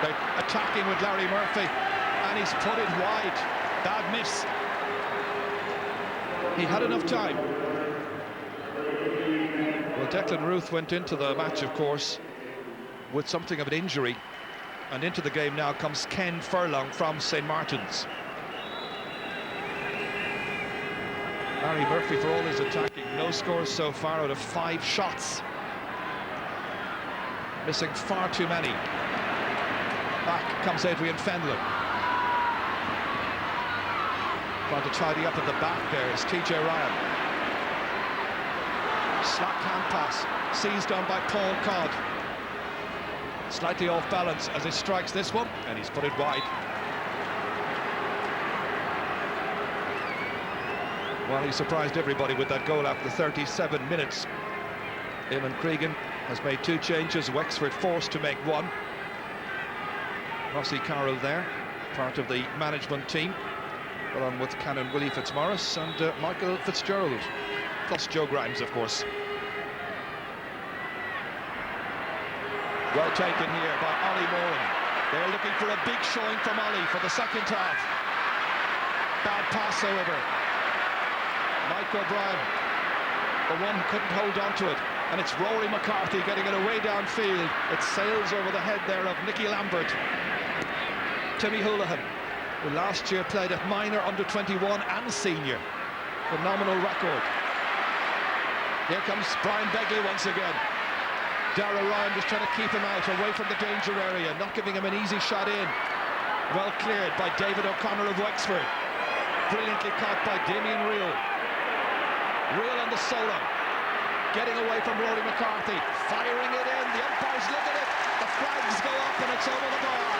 They're attacking with Larry Murphy, and he's put it wide. Bad miss. He had enough time. Well, Declan Ruth went into the match, of course, with something of an injury, and into the game now comes Ken Furlong from St. Martin's. Larry Murphy, for all his attacking, no scores so far out of 5 shots. Missing far too many. Back comes Adrian Fenlon. Trying to tidy up at the back there is TJ Ryan. Slack hand pass, seized on by Paul Codd. Slightly off balance as he strikes this one, and he's put it wide. Well, he surprised everybody with that goal after 37 minutes. Eamon Cregan has made 2 changes, Wexford forced to make 1. Rossi Carroll there, part of the management team, along with Canon Willie Fitzmaurice and Michael Fitzgerald, plus Joe Grimes, of course. Well taken here by Ollie Moran. They're looking for a big showing from Ollie for the second half. Bad pass, however. Mike O'Brien, the one who couldn't hold on to it, and it's Rory McCarthy getting it away downfield. It sails over the head there of Nicky Lambert. Timmy Houlihan, who last year played at minor, under-21 and senior. Phenomenal record. Here comes Brian Begley once again. Darragh Ryan just trying to keep him out, away from the danger area, not giving him an easy shot in. Well cleared by David O'Connor of Wexford. Brilliantly caught by Damien Reel. Reel on the solo. Getting away from Rory McCarthy. Firing it in. The umpires look at it. The flags go up and it's over the bar.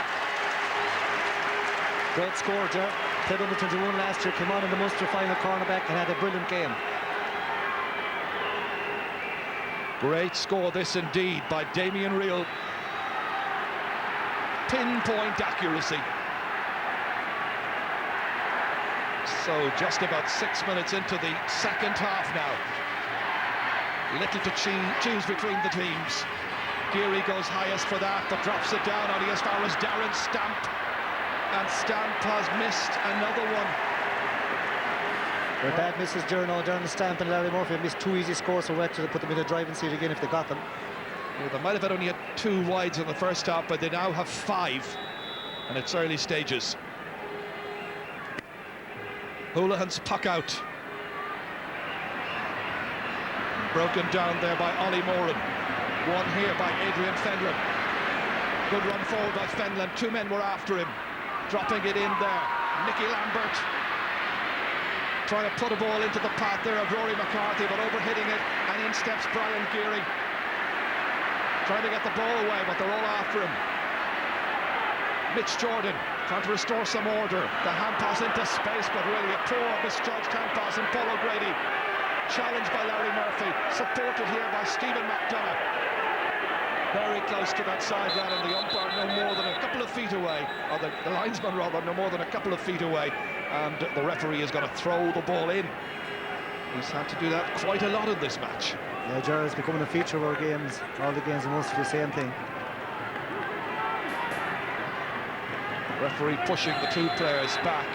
Great score, Ger. Played under 21 last year, came on in the Munster final, cornerback, and had a brilliant game. Great score this indeed by Damien Reel. Pinpoint accuracy. So just about 6 minutes into the second half now. Little to choose between the teams. Geary goes highest for that, but drops it down only as far as Darren Stamp. And Stamp has missed another one. They're bad misses, Darren Stamp and Larry Murphy have missed 2 easy scores for Wexford to put them in the driving seat again if they got them. Well, they might have had only had 2 wides in the first half, but they now have 5, and it's early stages. Houlihan's puck out. Broken down there by Ollie Moran. One here by Adrian Fenlon. Good run forward by Fenlon. 2 men were after him. Dropping it in there. Nicky Lambert trying to put a ball into the path there of Rory McCarthy, but overhitting it, and in steps Brian Geary. Trying to get the ball away, but they're all after him. Mitch Jordan trying to restore some order. The hand pass into space, but really a poor misjudged hand pass, and Paul O'Grady challenged by Larry Murphy, supported here by Stephen McDonough. Very close to that sideline, and the umpire no more than a couple of feet away, or the linesman rather, no more than a couple of feet away, and the referee is going to throw the ball in. He's had to do that quite a lot in this match. Yeah, Gerard's becoming a feature of our games. All the games are mostly the same thing. Referee pushing the 2 players back.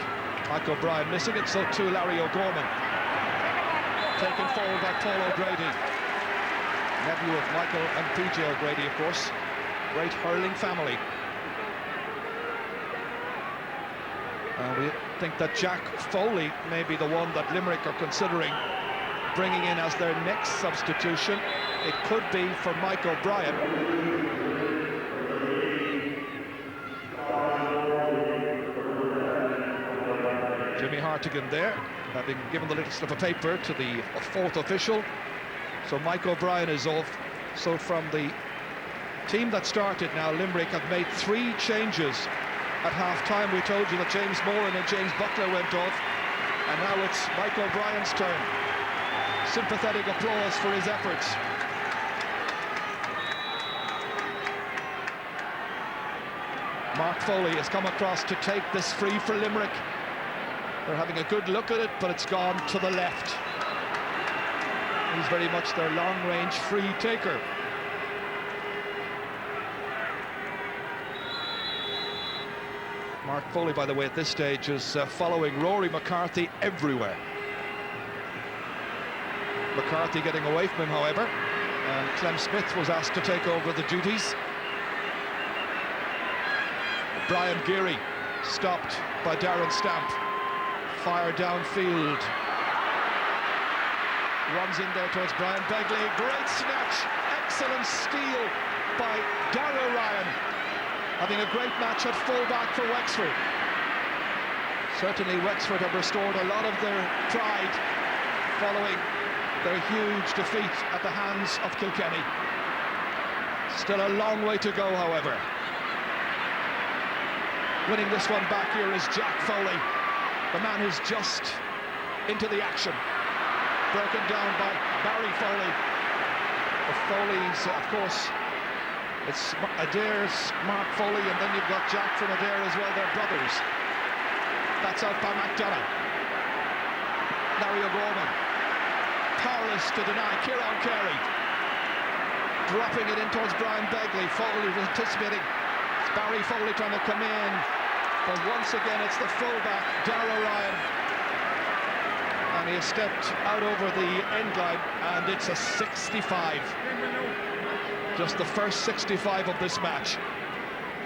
Mike O'Brien missing it, so too Larry O'Gorman. Taken forward by Paul O'Grady. nephew of Michael and PJ O'Grady, of course. Great hurling family. And we think that Jack Foley may be the one that Limerick are considering bringing in as their next substitution. It could be for Mike O'Brien. Jimmy Hartigan there, having given the little slip of paper to the fourth official. So Mike O'Brien is off. So from the team that started now, Limerick have made 3 changes. At half-time we told you that James Moran and James Butler went off, and now it's Mike O'Brien's turn. Sympathetic applause for his efforts. Mark Foley has come across to take this free for Limerick. They're having a good look at it, but it's gone to the left. He's very much their long-range free taker. Mark Foley, by the way, at this stage is following Rory McCarthy everywhere. McCarthy getting away from him, however, and Clem Smith was asked to take over the duties. Brian Geary stopped by Darren Stamp. Fire downfield. Runs in there towards Brian Begley. Great snatch. Excellent steal by Darragh Ryan. Having a great match at fullback for Wexford. Certainly Wexford have restored a lot of their pride following their huge defeat at the hands of Kilkenny. Still a long way to go, however. Winning this one back here is Jack Foley, the man who's just into the action. Broken down by Barry Foley. The Foleys, of course, it's Adair's Mark Foley, and then you've got Jack from Adair as well, they're brothers. That's out by McDonough. Larry O'Gorman, powerless to deny. Kieran Carey, dropping it in towards Brian Begley. Foley was anticipating. It's Barry Foley trying to come in, but once again it's the fullback, Darragh Ryan. And he has stepped out over the end line, and it's a 65. Just the first 65 of this match.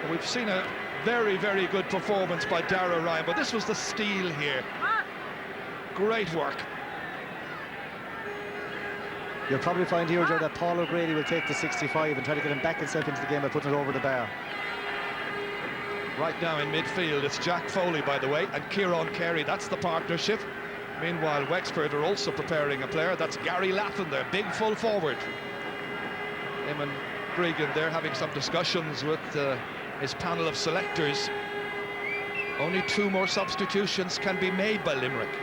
And we've seen a very, very good performance by Darragh Ryan, but this was the steal here. Great work. You'll probably find here, Joe, that Paul O'Grady will take the 65 and try to get him back himself into the game by putting it over the bar. Right now in midfield, it's Jack Foley, by the way, and Kieran Carey. That's the partnership. Meanwhile, Wexford are also preparing a player. That's Gary Laffin, their big full forward. Him and Gregan, they're having some discussions with his panel of selectors. Only 2 more substitutions can be made by Limerick.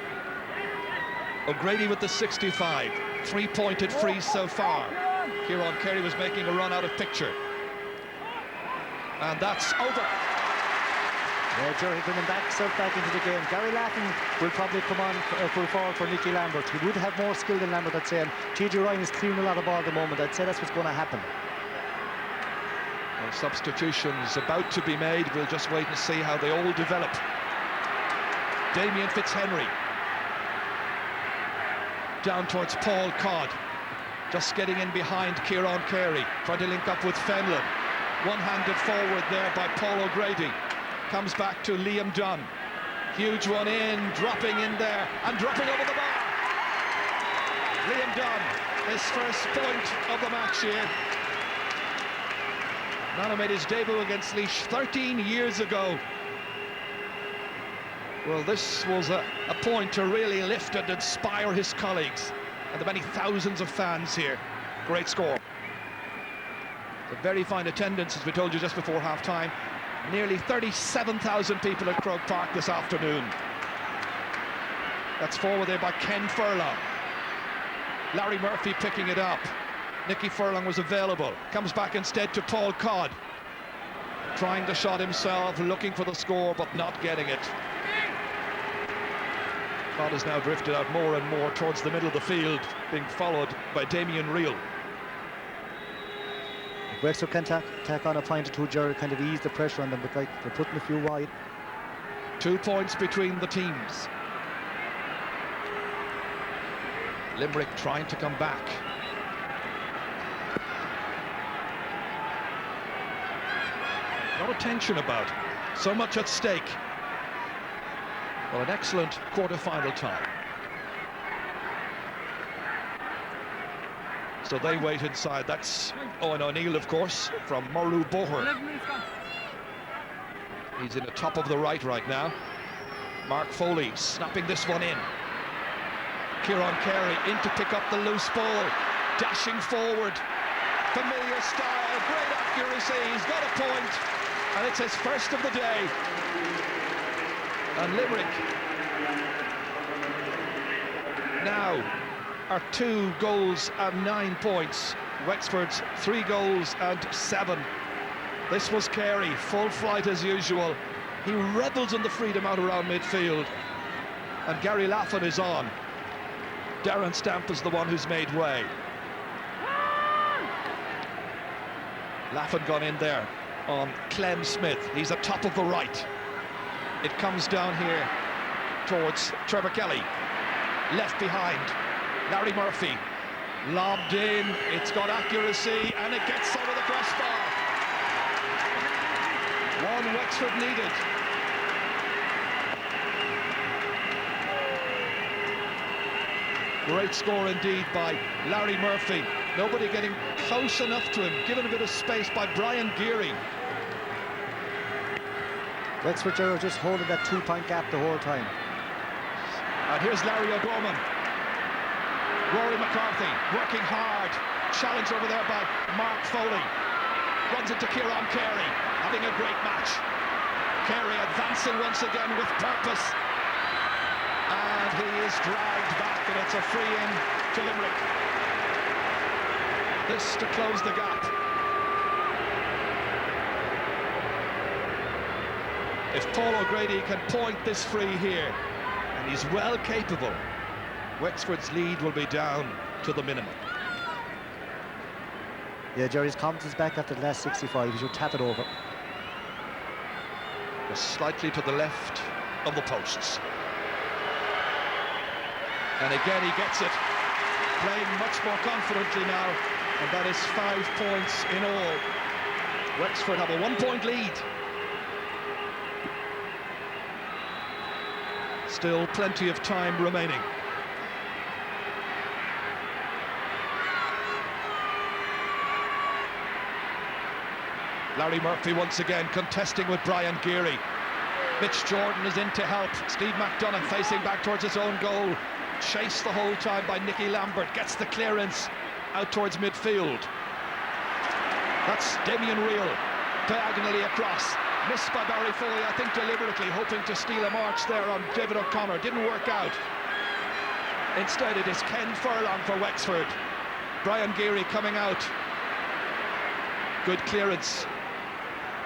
O'Grady with the 65. 3-pointed freeze so far. Kieran Carey was making a run out of picture. And that's over. Yeah, Jerry bringing himself back into the game. Gary Laffin will probably come on full forward for Nicky Lambert. He would have more skill than Lambert, I'd say. And TJ Ryan is clearing a lot of ball at the moment. I'd say that's what's going to happen. Well, substitutions about to be made. We'll just wait and see how they all develop. Damien Fitzhenry. Down towards Paul Codd. Just getting in behind Kieran Carey. Trying to link up with Fenlon. One-handed forward there by Paul O'Grady. Comes back to Liam Dunn. Huge one in, dropping in there, and dropping over the bar. Liam Dunn, his first point of the match here. Nana made his debut against Laois 13 years ago. Well, this was a point to really lift and inspire his colleagues and the many thousands of fans here. Great score. A very fine attendance, as we told you just before half-time. Nearly 37,000 people at Croke Park this afternoon. That's forward there by Ken Furlong. Larry Murphy picking it up. Nicky Furlong was available. Comes back instead to Paul Codd. Trying the shot himself, looking for the score, but not getting it. Codd has now drifted out more and more towards the middle of the field, being followed by Damien Reel. Wexford can tack on a point or two, Jerry, kind of ease the pressure on them, but like they're putting a few wide. 2 points between the teams. Limerick trying to come back. A lot of tension about, so much at stake. Well, an excellent quarter-final tie. So they wait inside. That's Owen O'Neill, of course, from Morru Boher. He's in the top of the right now. Mark Foley snapping this one in. Kieran Carey in to pick up the loose ball, dashing forward. Familiar style, great accuracy. He's got a point, and it's his first of the day. And Limerick now are 2 goals and 9 points. Wexford's 3 goals and 7. This was Carey, full flight as usual. He revels in the freedom out around midfield. And Gary Laffin is on. Darren Stamp is the one who's made way. Laffin gone in there on Clem Smith. He's atop of the right. It comes down here towards Trevor Kelly. Left behind, Larry Murphy. Lobbed in, it's got accuracy, and it gets over the crossbar. One Wexford needed. Great score indeed by Larry Murphy. Nobody getting close enough to him, given a bit of space by Brian Geary. Wexford are just holding that 2-point gap the whole time. And here's Larry O'Gorman. Rory McCarthy working hard. Challenge over there by Mark Foley. Runs into Kieran Carey, having a great match. Carey advancing once again with purpose. And he is dragged back, and it's a free in to Limerick. This to close the gap. If Paul O'Grady can point this free here, and he's well capable, Wexford's lead will be down to the minimum. Yeah, Jerry's confidence back after the last 65. He should tap it over. Just slightly to the left of the posts. And again he gets it, playing much more confidently now, and that is 5 points in all. Wexford have a 1-point lead. Still plenty of time remaining. Larry Murphy once again contesting with Brian Geary. Mitch Jordan is in to help. Steve McDonough facing back towards his own goal. Chased the whole time by Nicky Lambert. Gets the clearance out towards midfield. That's Damien Reel diagonally across. Missed by Barry Foley, I think deliberately, hoping to steal a march there on David O'Connor. Didn't work out. Instead it is Ken Furlong for Wexford. Brian Geary coming out. Good clearance.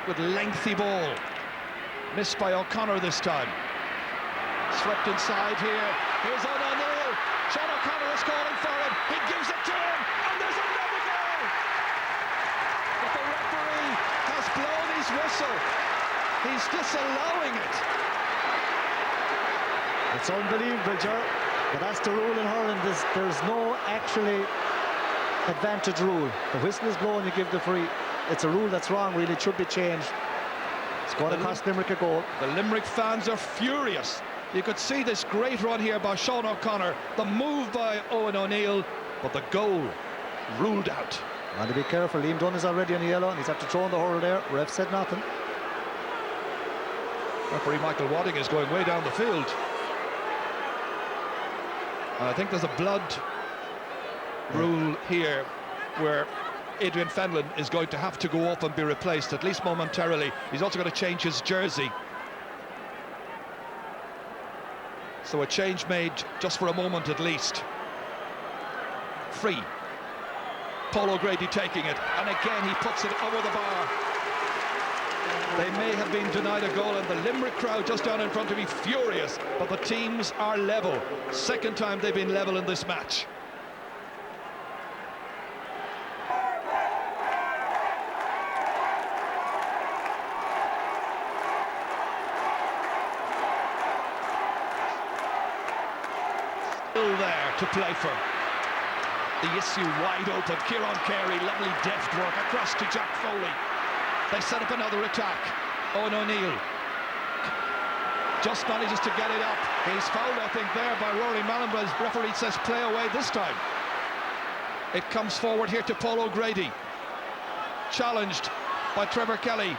Good lengthy ball. Missed by O'Connor this time. Swept inside here. Here's O'Neill. Sean O'Connor is calling for him. He gives it to him, and there's another goal. But the referee has blown his whistle. He's disallowing it. It's unbelievable, Ger. But that's the rule in hurling. There's no actually advantage rule. The whistle is blown, you give the free. It's a rule that's wrong, really. It should be changed. It's going to cost Limerick a goal. The Limerick fans are furious. You could see this great run here by Sean O'Connor, the move by Owen O'Neill, but the goal ruled out. And to be careful, Liam Dunn is already on the yellow, and he's after throwing the hurl there. Ref said nothing. Referee Michael Wadding is going way down the field. And I think there's a blood rule here where Adrian Fenlon is going to have to go up and be replaced, at least momentarily. He's also going to change his jersey. So a change made just for a moment at least. Free. Paul O'Grady taking it, and again he puts it over the bar. They may have been denied a goal, and the Limerick crowd just down in front of me furious, but the teams are level. Second time they've been level in this match. Still there to play for. The issue wide open. Kieran Carey, lovely deft work across to Jack Foley. They set up another attack. Owen O'Neill just manages to get it up. He's fouled, I think, there by Rory Mallon, but his referee says play away this time. It comes forward here to Paul O'Grady. Challenged by Trevor Kelly.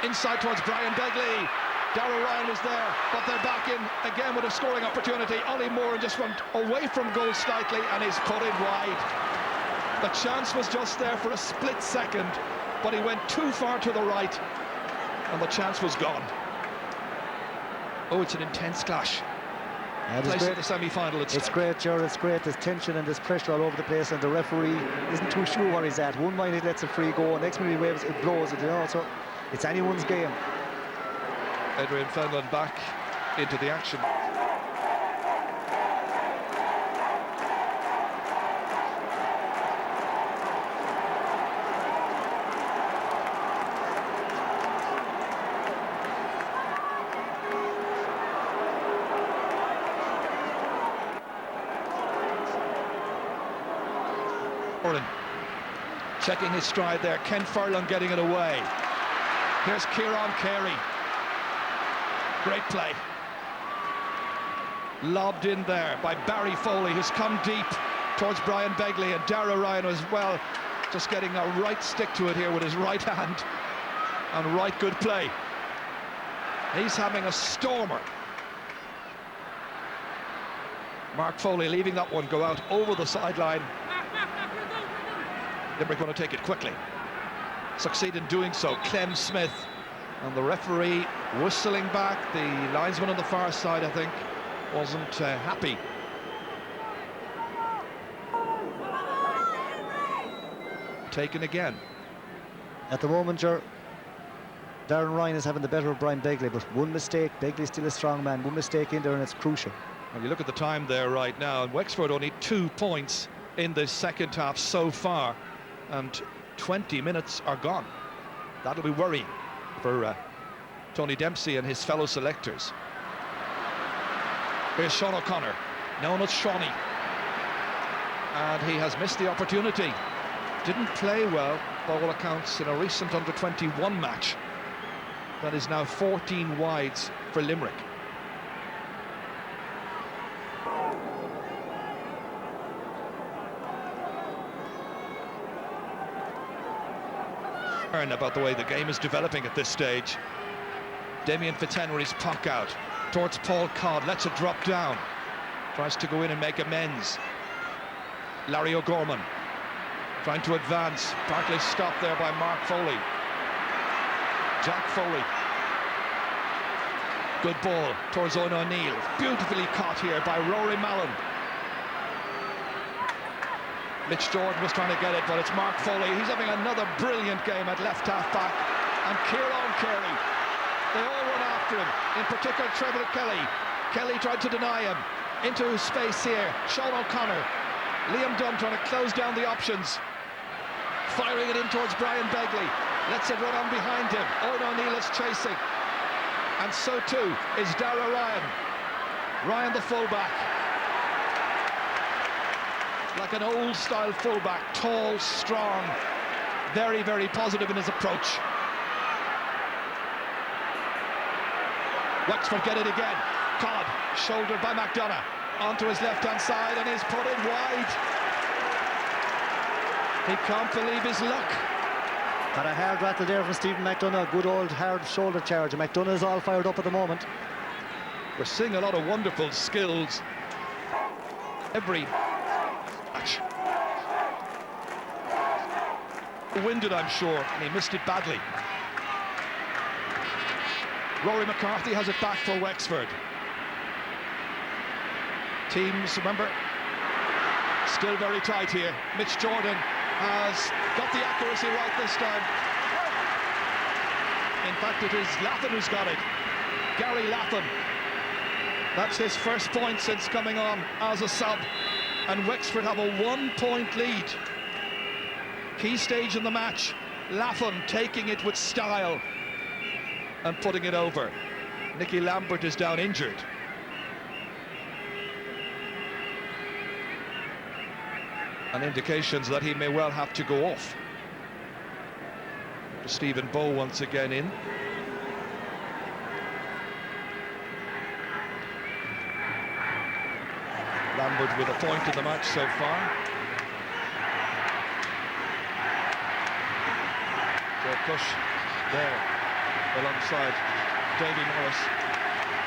Inside towards Brian Begley. Darragh Ryan was there, but they're back in again with a scoring opportunity. Ollie Moore just went away from goal slightly and is put in wide. The chance was just there for a split second, but he went too far to the right and the chance was gone. Oh, it's an intense clash. Place in the semi-final. It's great, Gerard. It's great. There's tension and there's pressure all over the place, and the referee isn't too sure where he's at. One minute he lets a free go, next minute he waves, it blows it. You know, so it's anyone's game. Adrian Fenlon back into the action. Hurling checking his stride there. Ken Furlong getting it away. Here's Kieran Carey. Great play. Lobbed in there by Barry Foley, who's come deep towards Brian Begley, and Darragh Ryan as well, just getting a right stick to it here with his right hand. And right good play. He's having a stormer. Mark Foley leaving that one go out over the sideline. Limerick going to take it quickly. Succeed in doing so. Clem Smith. And the referee whistling back. The linesman on the far side, I think, wasn't happy. Taken again. At the moment, Darragh Ryan is having the better of Brian Begley, but one mistake, Begley's still a strong man, one mistake in there and it's crucial. Well, you look at the time there right now, and Wexford only 2 points in this second half so far, and 20 minutes are gone. That'll be worrying for Tony Dempsey and his fellow selectors. Here's Sean O'Connor, known as Shawnee, and he has missed the opportunity. Didn't play well, by all accounts, in a recent under-21 match. That is now 14 wides for Limerick. About the way the game is developing at this stage. Damien Fitzhenry's puck out towards Paul Codd, lets it drop down, tries to go in and make amends. Larry O'Gorman trying to advance, partly stopped there by Mark Foley. Jack Foley, good ball towards Owen O'Neill, beautifully caught here by Rory Mallon. Mitch Jordan was trying to get it, but it's Mark Foley. He's having another brilliant game at left half back. And Kieran Carey, they all run after him, in particular Trevor Kelly. Kelly tried to deny him. Into space here, Sean O'Connor. Liam Dunn trying to close down the options. Firing it in towards Brian Begley. Lets it run on behind him. Owen O'Neill is chasing. And so too is Darragh Ryan. Ryan the fullback. Like an old-style fullback, tall, strong, very, very positive in his approach. Wexford get it again. Codd, shouldered by McDonough, onto his left-hand side, and is put in wide. He can't believe his luck. Got a hard rattle there from Stephen McDonough, good old hard shoulder charge. McDonough is all fired up at the moment. We're seeing a lot of wonderful skills every match. Winded, I'm sure, and he missed it badly. Rory McCarthy has it back for Wexford. Teams, remember, still very tight here. Mitch Jordan has got the accuracy right this time. In fact, it is Laffin who's got it. Gary Laffin. That's his first point since coming on as a sub. And Wexford have a 1-point lead. Key stage in the match. Laffin taking it with style and putting it over. Nicky Lambert is down injured. And indications that he may well have to go off. Stephen Bow once again in. Lambert with a point in the match so far. Joe Cush there alongside Davy Morris,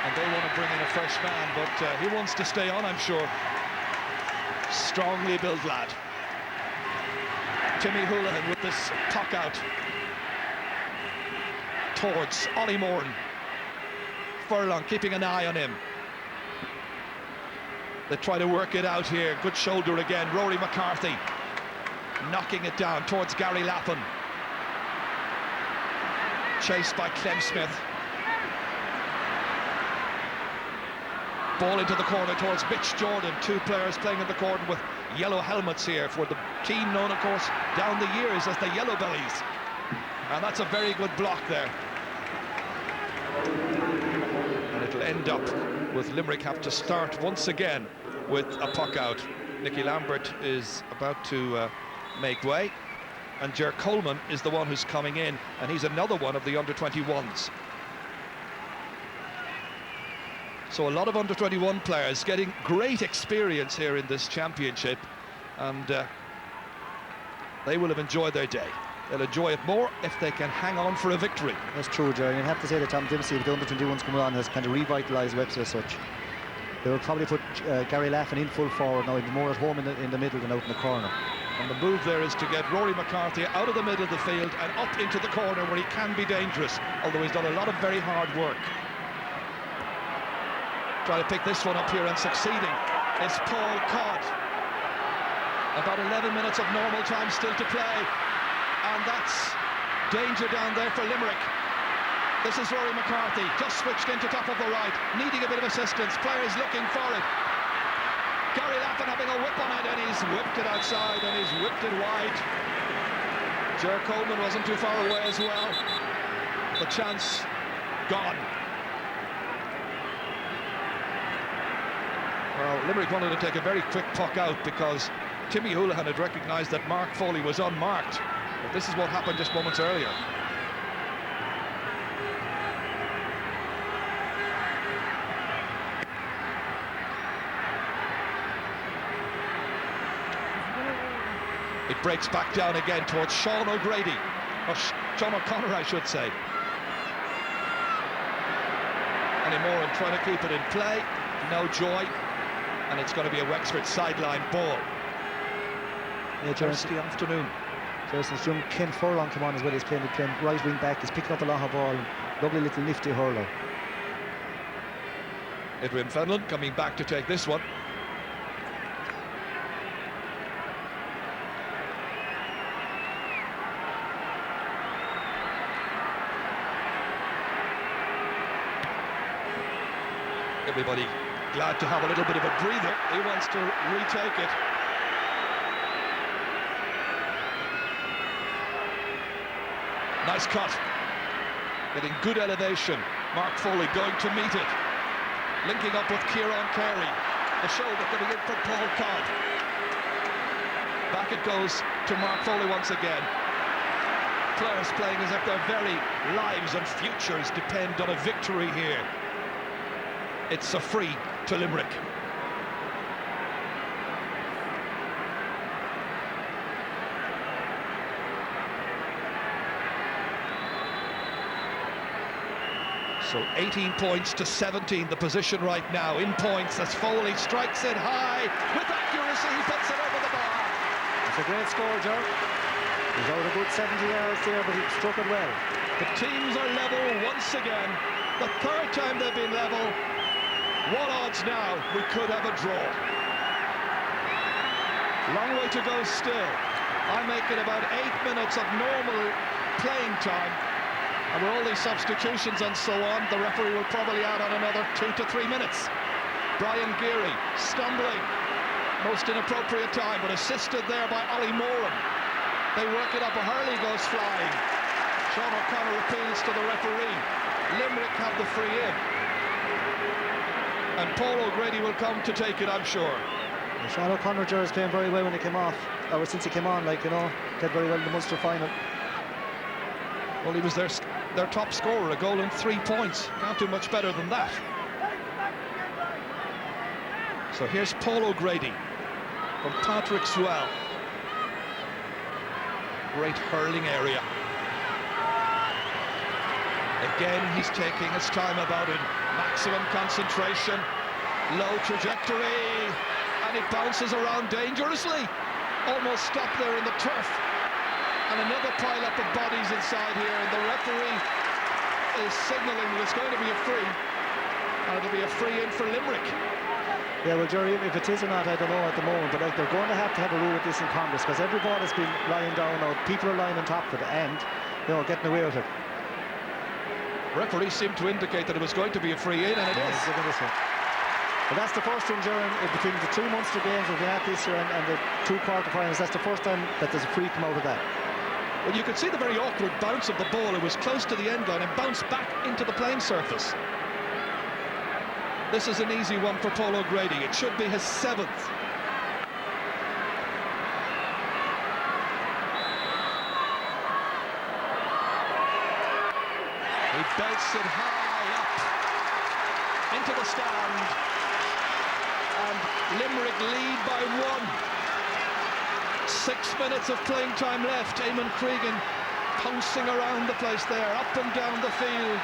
and they want to bring in a fresh man, but he wants to stay on, I'm sure. Strongly built lad. Timmy Houlihan with this puck out towards Ollie Moran. Furlong keeping an eye on him. They try to work it out here. Good shoulder again. Rory McCarthy knocking it down towards Gary Lappin. Chased by Clem Smith. Ball into the corner towards Mitch Jordan. Two players playing in the corner with yellow helmets here, for the team known, of course, down the years as the Yellow Bellies. And that's a very good block there. And it'll end up with Limerick have to start once again with a puck out. Nicky Lambert is about to make way, and Ger Coleman is the one who's coming in, and he's another one of the under-21s. So a lot of under-21 players getting great experience here in this championship, and they will have enjoyed their day. They'll enjoy it more if they can hang on for a victory. That's true, Jerry. You have to say that Tom Dempsey, with the under-21s coming on, has kind of revitalised Wexford as such. They will probably put Gary Laffin in full forward now. He'll be more at home in the middle than out in the corner. And the move there is to get Rory McCarthy out of the middle of the field and up into the corner where he can be dangerous, although he's done a lot of very hard work. Trying to pick this one up here and succeeding is Paul Codd. About 11 minutes of normal time still to play, and that's danger down there for Limerick. This is Rory McCarthy, just switched into top of the right, needing a bit of assistance. Players looking for it. Gary Lappin having a whip on it, and he's whipped it outside, and he's whipped it wide. Ger Coleman wasn't too far away as well. The chance gone. Well, Limerick wanted to take a very quick puck out because Timmy Houlihan had recognised that Mark Foley was unmarked. But this is what happened just moments earlier. It breaks back down again towards Sean O'Grady, or Sean O'Connor, I should say. Anymore and trying to keep it in play, no joy, and it's going to be a Wexford sideline ball. Yeah, Thursday afternoon. Since young Ken Furlong came on as well, he's playing right wing back, he's picking up a long ball, lovely little nifty hurler. Edwin Fenlon coming back to take this one. Everybody glad to have a little bit of a breather. He wants to retake it. Nice cut. Getting good elevation. Mark Foley going to meet it. Linking up with Kieran Carey. The shoulder coming in from Paul Codd. Back it goes to Mark Foley once again. Players playing as if their very lives and futures depend on a victory here. It's a free to Limerick. So 18 points to 17, the position right now in points as Foley strikes it high with accuracy, he puts it over the bar. It's a great score, Joe. He's out a good 70 yards there, but he struck it well. The teams are level once again. The third time they've been level. What odds now? We could have a draw. Long way to go still. I make it about 8 minutes of normal playing time. And with all these substitutions and so on, the referee will probably add on another 2 to 3 minutes. Brian Geary stumbling, most inappropriate time, but assisted there by Ollie Moran. They work it up, a Hurley goes flying. Sean O'Connor appeals to the referee. Limerick have the free in. And Paul O'Grady will come to take it, I'm sure. And Sean O'Connor is playing very well when he came off, or since he came on, like, you know, did very well in the Munster final. Well, he was their top scorer, a goal and 3 points. Can't do much better than that. So here's Paul O'Grady from Patrick's Well. Great hurling area. Again, he's taking his time about it. Maximum concentration, low trajectory, and it bounces around dangerously. Almost stopped there in the turf. And another pile-up of bodies inside here, and the referee is signalling that it's going to be a free, and it'll be a free in for Limerick. Yeah, well, Jerry, if it is or not, I don't know at the moment, but like, they're going to have a rule with this in Congress, because every ball has been lying down now. People are lying on top of it and, you know, getting away with it. Referee seemed to indicate that it was going to be a free in, and it is. Well, that's the first thing, Jerry, between the 2 Munster games we've been at this year and the 2 quarter-finals. That's the first time that there's a free come out of that. Well, you could see the very awkward bounce of the ball. It was close to the end line and bounced back into the playing surface. This is an easy one for Paul O'Grady. It should be his 7th. He belts it high up into the stand, and Limerick lead by 1. 6 minutes of playing time left. Eamon Cregan pouncing around the place there, up and down the field.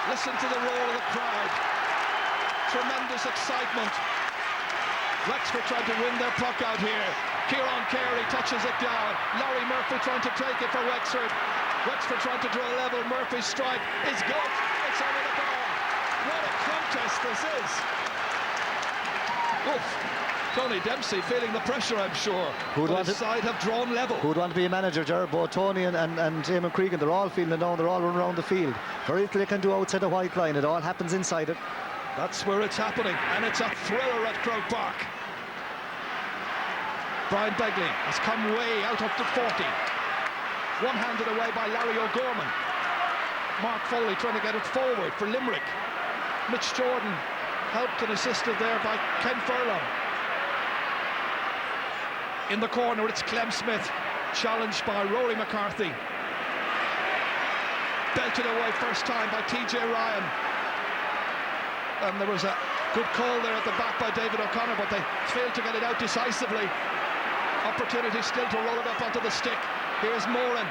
Listen to the roar of the crowd. Tremendous excitement. Wexford trying to win their puck out here. Kieran Carey touches it down. Larry Murphy trying to take it for Wexford. Wexford trying to draw level. Murphy's strike is good. It's over the bar. What a contest this is. Oof. Tony Dempsey feeling the pressure, I'm sure. His side have drawn level. Who'd want to be a manager, Jared? Both Tony and Eamon Cregan, they're all feeling it down. They're all running around the field. Very little they can do outside the white line. It all happens inside it. That's where it's happening, and it's a thriller at Croke Park. Brian Begley has come way out up to 40. One-handed away by Larry O'Gorman. Mark Foley trying to get it forward for Limerick. Mitch Jordan helped and assisted there by Ken Furlong. In the corner, it's Clem Smith, challenged by Rory McCarthy. Belted away first time by TJ Ryan. And there was a good call there at the back by David O'Connor, but they failed to get it out decisively. Opportunity still to roll it up onto the stick. Here's Moran,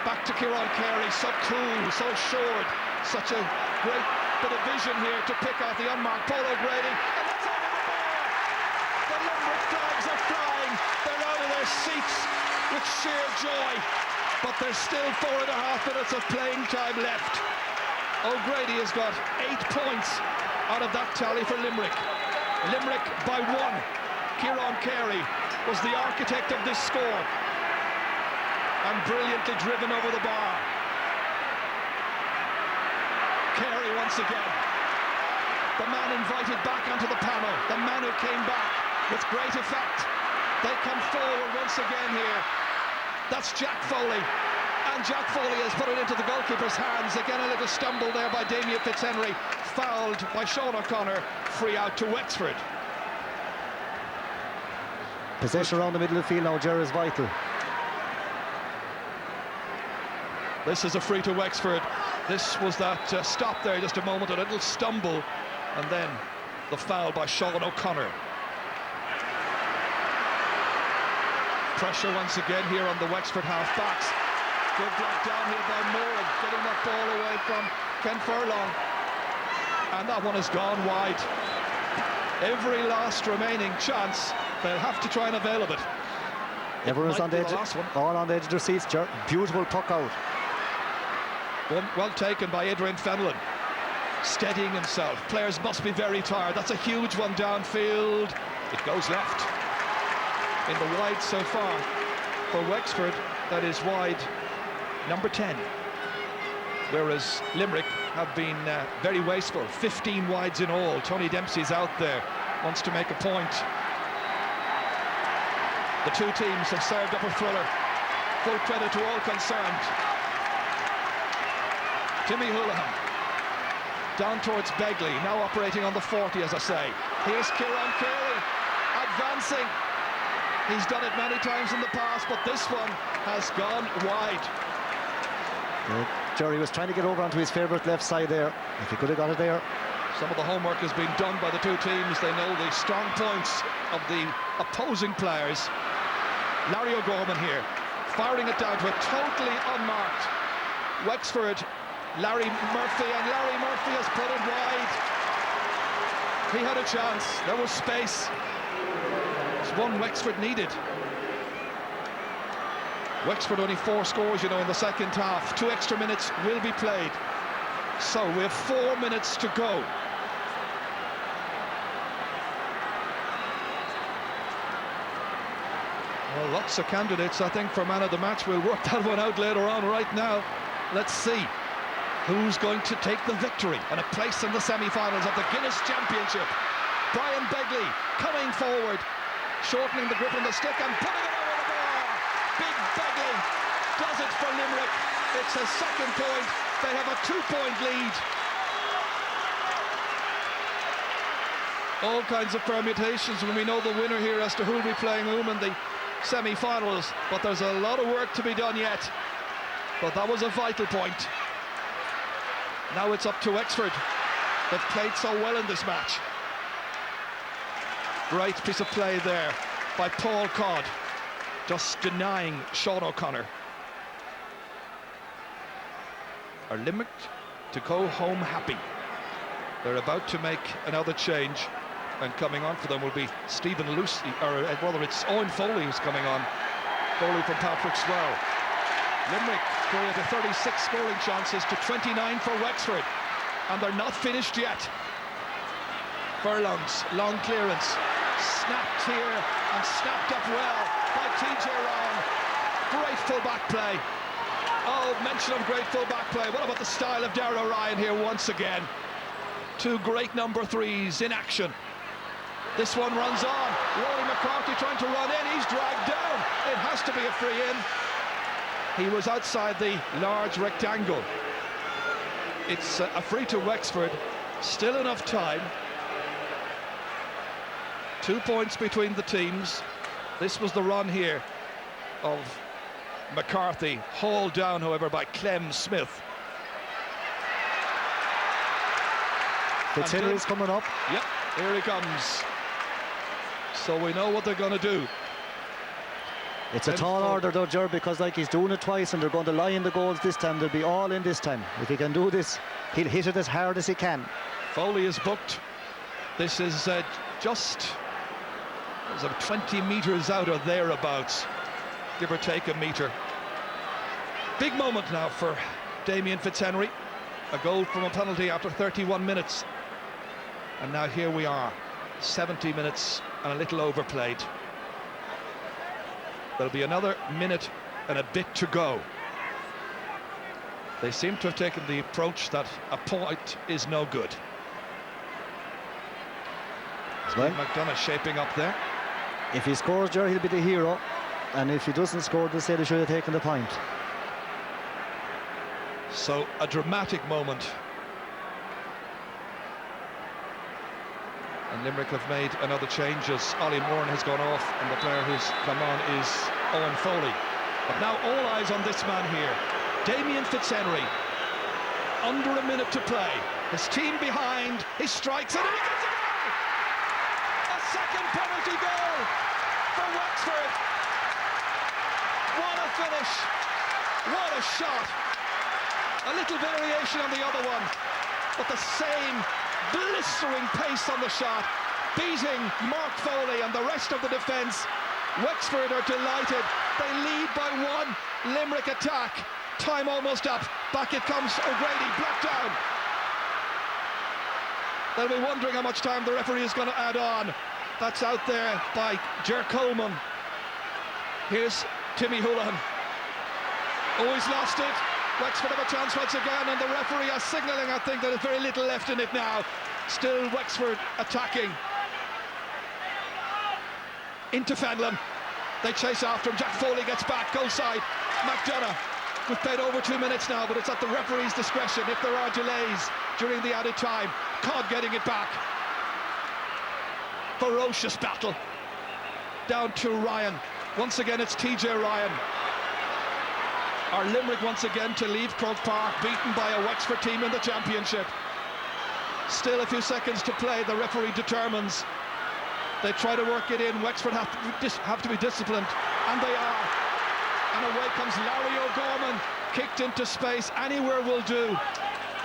back to Kieran Carey, so cool, so assured. Such a great bit of vision here to pick out the unmarked Paul O'Grady. And that's over the bar! The Limerick flags are flying. They're out of their seats with sheer joy. But there's still 4.5 minutes of playing time left. O'Grady has got 8 points out of that tally for Limerick. Limerick by 1. Kieran Carey was the architect of this score and brilliantly driven over the bar. Carey once again, the man invited back onto the panel, the man who came back with great effect. They come forward once again here. That's Jack Foley. And Jack Foley has put it into the goalkeeper's hands. Again, a little stumble there by Damien Fitzhenry. Fouled by Sean O'Connor. Free out to Wexford. Possession around the middle of the field now, Jerry, is vital. This is a free to Wexford. This was that stop there just a moment, a little stumble. And then the foul by Sean O'Connor. Pressure once again here on the Wexford half-backs. Good block down here by Moran, getting that ball away from Ken Furlong. And that one has gone wide. Every last remaining chance, they'll have to try and avail of it. Everyone's on the edge, all on the edge of their seats. Beautiful puck out. Well taken by Adrian Fenlon. Steadying himself. Players must be very tired. That's a huge one downfield. It goes left. In the wide so far for Wexford, that is wide number 10. Whereas Limerick have been very wasteful. 15 wides in all. Tony Dempsey's out there, wants to make a point. The two teams have served up a thriller. Full credit to all concerned. Timmy Houlihan down towards Begley, now operating on the 40, as I say. Here's Kieran Carey advancing. He's done it many times in the past, but this one has gone wide. Jerry was trying to get over onto his favourite left side there. If he could have got it there. Some of the homework has been done by the two teams. They know the strong points of the opposing players. Larry O'Gorman here, firing it down to it, totally unmarked. Wexford, Larry Murphy, and Larry Murphy has put it wide. He had a chance, there was space. It's one Wexford needed. Wexford only 4 scores, you know, in the second half. 2 extra minutes will be played. So we have 4 minutes to go. Well, lots of candidates, I think, for man of the match. We'll work that one out later on. Right now, let's see who's going to take the victory and a place in the semi-finals of the Guinness Championship. Brian Begley coming forward, shortening the grip on the stick and putting it over the bar. Big Begley does it for Limerick. It's a second point. They have a 2-point lead. All kinds of permutations when we know the winner here as to who will be playing whom in the semi-finals, but there's a lot of work to be done yet. But that was a vital point. Now it's up to Wexford. They've played so well in this match. Great piece of play there by Paul Codd, just denying Sean O'Connor. Are Limerick to go home happy? They're about to make another change, and coming on for them will be Stephen Lucy, or rather it's Owen Foley who's coming on. Foley from Patrick's Well. Limerick created 36 scoring chances to 29 for Wexford, and they're not finished yet. Furlong's long clearance, snapped here and snapped up well by TJ Ryan. Great full-back play. Oh, mention of great full-back play. What about the style of Darragh O'Ryan here once again? 2 great number 3s in action. This one runs on. Rory McCarthy trying to run in. He's dragged down. It has to be a free in. He was outside the large rectangle. It's a free to Wexford. Still enough time. 2 points between the teams. This was the run here of McCarthy, hauled down, however, by Clem Smith. Fitzhenry's coming up. Yep, here he comes. So we know what they're going to do. It's a tall order though, Ger, because like he's doing it twice and they're going to lie in the goals this time. They'll be all in this time. If he can do this, he'll hit it as hard as he can. Foley is booked. This is just 20 metres out or thereabouts, give or take a metre. Big moment now for Damien Fitzhenry. A goal from a penalty after 31 minutes. And now here we are, 70 minutes and a little overplayed. There'll be another minute and a bit to go. They seem to have taken the approach that a point is no good. Well, McDonough shaping up there. if he scores, Jerry, he'll be the hero. And if he doesn't score, they'll say they should have taken the point. So a dramatic moment. And Limerick have made another change as Ollie Moran has gone off, and the player who's come on is Owen Foley. But now all eyes on this man here, Damien Fitzhenry. Under a minute to play. His team behind, he strikes it, and he gets it goal! A second penalty goal for Wexford. What a finish! What a shot! A little variation on the other one, but the same blistering pace on the shot, beating Mark Foley and the rest of the defence. Wexford are delighted. They lead by one. Limerick attack. Time almost up. Back it comes. O'Grady blocked down. They'll be wondering how much time the referee is going to add on. That's out there by Ger Coleman. Here's Timmy Houlihan. Oh, he's lost it. Wexford have a chance once again, and the referee is signalling, I think, that there's very little left in it now. Still Wexford attacking. Into Fenlon. They chase after him. Jack Foley gets back, goal side. McDonough. We've played over 2 minutes now, but it's at the referee's discretion if there are delays during the added time. Codd getting it back. Ferocious battle. Down to Ryan. Once again, it's TJ Ryan. Are Limerick once again to leave Croke Park beaten by a Wexford team in the championship? Still a few seconds to play. The referee determines. They try to work it in. Wexford have to be disciplined, and they are. And away comes Larry O'Gorman, kicked into space. Anywhere will do.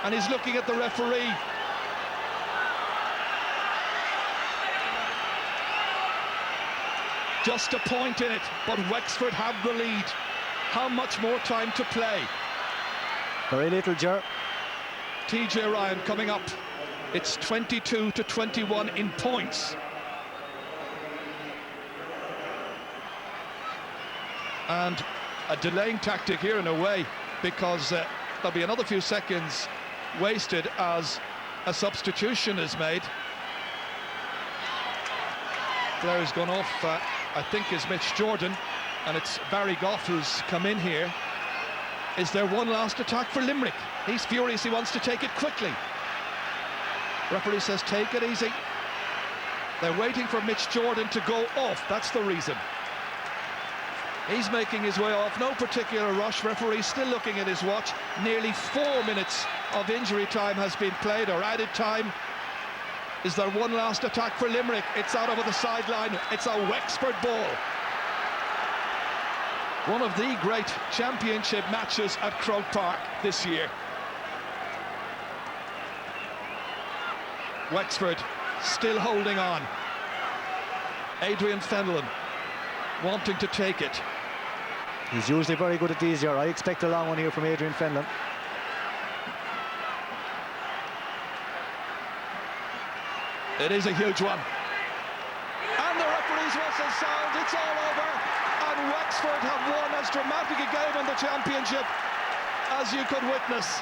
And he's looking at the referee. Just a point in it, but Wexford have the lead. How much more time to play? Very little, Ger. TJ Ryan coming up. It's 22-21 in points. And a delaying tactic here in a way, because there'll be another few seconds wasted as a substitution is made. Blair's gone off, I think is Mitch Jordan, and it's Barry Goff who's come in here. Is there one last attack for Limerick? He's furious, he wants to take it quickly. Referee says take it easy. They're waiting for Mitch Jordan to go off, that's the reason. He's making his way off, no particular rush. Referee still looking at his watch. Nearly 4 minutes of injury time has been played, or added time. Is there one last attack for Limerick? It's out over the sideline. It's a Wexford ball. One of the great championship matches at Croke Park this year. Wexford still holding on. Adrian Fenlon wanting to take it. He's usually very good at these here. I expect a long one here from Adrian Fenlon. It is a huge one. And the referee's whistle sounds. It's all over. And Wexford have won as dramatic a game in the championship as you could witness.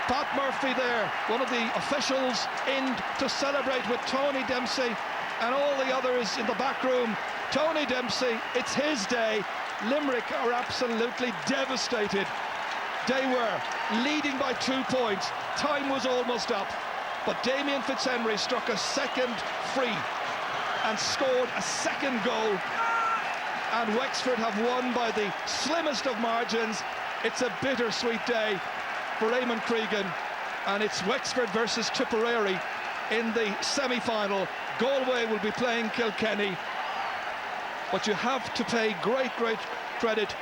Pat Murphy there, one of the officials in to celebrate with Tony Dempsey and all the others in the back room. Tony Dempsey, it's his day. Limerick are absolutely devastated. They were leading by 2 points. Time was almost up. But Damien Fitzhenry struck a second free and scored a second goal. And Wexford have won by the slimmest of margins. It's a bittersweet day for Eamon Cregan. And it's Wexford versus Tipperary in the semi-final. Galway will be playing Kilkenny. But you have to pay great credit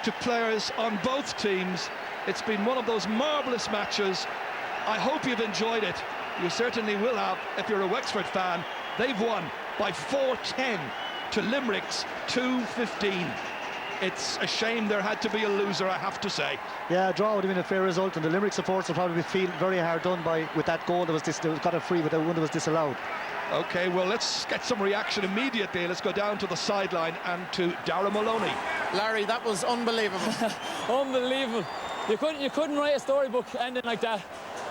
to players on both teams. It's been one of those marvellous matches. I hope you've enjoyed it. You certainly will have if you're a Wexford fan. They've won by 4-10 to Limerick's 2-15. It's a shame there had to be a loser, I have to say. Yeah, a draw would have been a fair result, and the Limerick supporters will probably feel very hard done by with that goal that was got a free, but the one that was disallowed. Okay, well, let's get some reaction immediately. Let's go down to the sideline and to Darragh Maloney. Larry, that was unbelievable. Unbelievable. You couldn't write a storybook ending like that.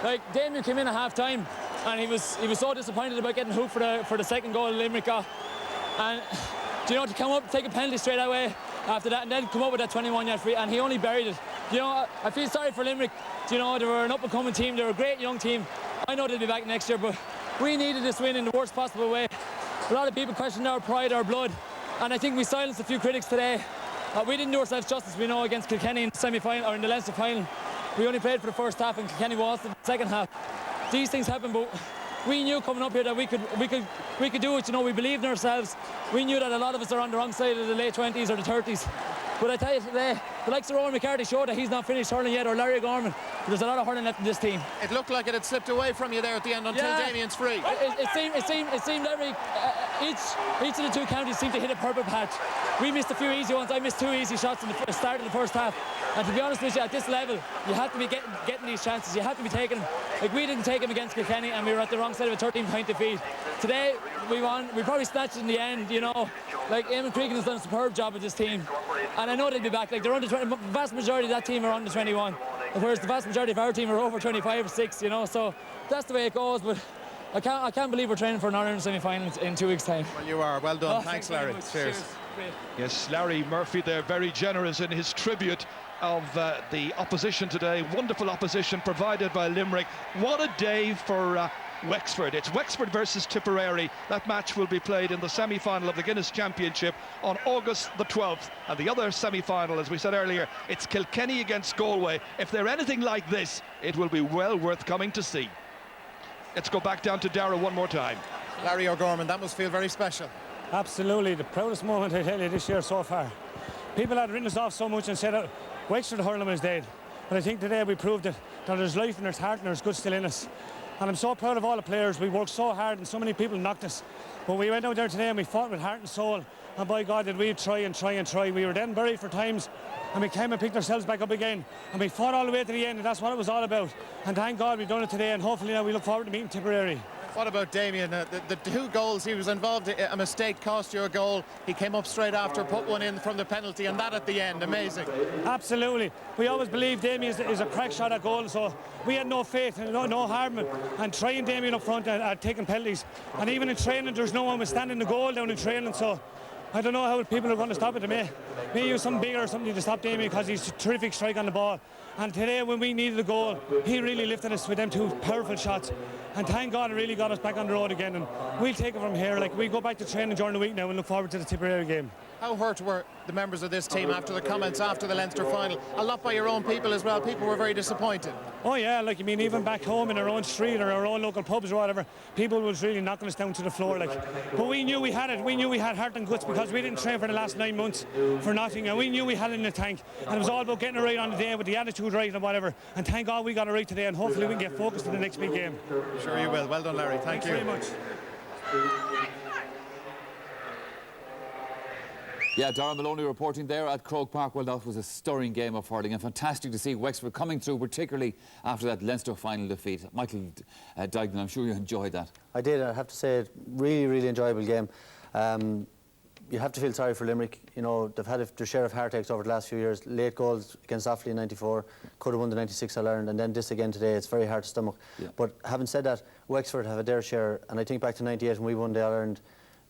Like, Damien came in at half-time and he was so disappointed about getting hooked for the second goal Limerick got. And, do you know, to come up, take a penalty straight away after that and then come up with that 21-yard free, and he only buried it. You know, I feel sorry for Limerick. Do you know, they were an up-and-coming team, they were a great young team. I know they'll be back next year, but we needed this win in the worst possible way. A lot of people questioned our pride, our blood, and I think we silenced a few critics today. We didn't do ourselves justice, we know, against Kilkenny in the semi-final, or in the Leinster final. We only played for the first half and Kilkenny was the second half. These things happen, but we knew coming up here that we could do it. You know, we believed in ourselves. We knew that a lot of us are on the wrong side of the late 20s or the 30s. But I tell you today, the likes of Rowan McCarthy showed that he's not finished hurling yet, or Larry Gorman. There's a lot of hurling left in this team. It looked like it had slipped away from you there at the end until Damien's free. It seemed every each of the two counties seemed to hit a purple patch. We missed a few easy ones. I missed 2 easy shots in the start of the first half. And to be honest with you, at this level, you have to be getting these chances. You have to be taking them. Like, we didn't take them against Kilkenny, and we were at the wrong side of a 13-point defeat. Today, we won. We probably snatched it in the end, you know. Like, Eamon Cregan has done a superb job with this team. And I know they'll be back. Like, they're under 20. The vast majority of that team are under 21. Whereas the vast majority of our team are over 25 or 6, you know. So that's the way it goes. But I can't believe we're training for an Ireland semi-final in 2 weeks' time. Well, you are. Well done. Thanks, Larry. Cheers. Yes, Larry Murphy there, very generous in his tribute of the opposition today. Wonderful opposition provided by Limerick. What a day for Wexford. It's Wexford versus Tipperary. That match will be played in the semi-final of the Guinness Championship on August the 12th. And the other semi-final, as we said earlier, it's Kilkenny against Galway. If they're anything like this, it will be well worth coming to see. Let's go back down to Darragh one more time. Larry O'Gorman, that must feel very special. Absolutely, the proudest moment, I tell you, this year so far. People had written us off so much and said that Wexford hurling is dead. But I think today we proved that there's life and there's heart and there's good still in us. And I'm so proud of all the players. We worked so hard and so many people knocked us. But we went out there today and we fought with heart and soul. And by God, did we try and try and try. We were then buried for times and we came and picked ourselves back up again. And we fought all the way to the end, and that's what it was all about. And thank God we've done it today, and hopefully now we look forward to meeting Tipperary. What about Damien? The 2 goals he was involved in, a mistake cost you a goal. He came up straight after, put one in from the penalty, and that at the end, amazing. Absolutely. We always believe Damien is a crack shot at goal, so we had no faith and no harm and trying Damien up front and taking penalties. And even in training, there's no one was standing the goal down in training, so I don't know how people are going to stop it. May use something bigger or something to stop Damien, because he's a terrific strike on the ball. And today, when we needed a goal, he really lifted us with them 2 powerful shots. And thank God it really got us back on the road again. And we'll take it from here. Like, we go back to training during the week now and look forward to the Tipperary game. How hurt were the members of this team after the comments after the Leinster final? A lot by your own people as well. People were very disappointed. Oh yeah, like, I mean, even back home in our own street or our own local pubs or whatever, people was really knocking us down to the floor. Like, but we knew we had it. We knew we had heart and guts, because we didn't train for the last 9 months for nothing, and we knew we had it in the tank. And it was all about getting it right on the day with the attitude right and whatever. And thank God we got it right today, and hopefully we can get focused in the next big game. Sure you will. Well done, Larry. Thank you very much. Yeah, Darragh Maloney reporting there at Croke Park. Well, that was a stirring game of hurling, and fantastic to see Wexford coming through, particularly after that Leinster final defeat. Michael Duignan, I'm sure you enjoyed that. I did. I have to say, really, really enjoyable game. You have to feel sorry for Limerick. You know, they've had their share of heartaches over the last few years. Late goals against Offaly in '94, could have won the '96 All-Ireland, and then this again today. It's very hard to stomach. Yeah. But having said that, Wexford have had their share, and I think back to '98 when we won the All-Ireland,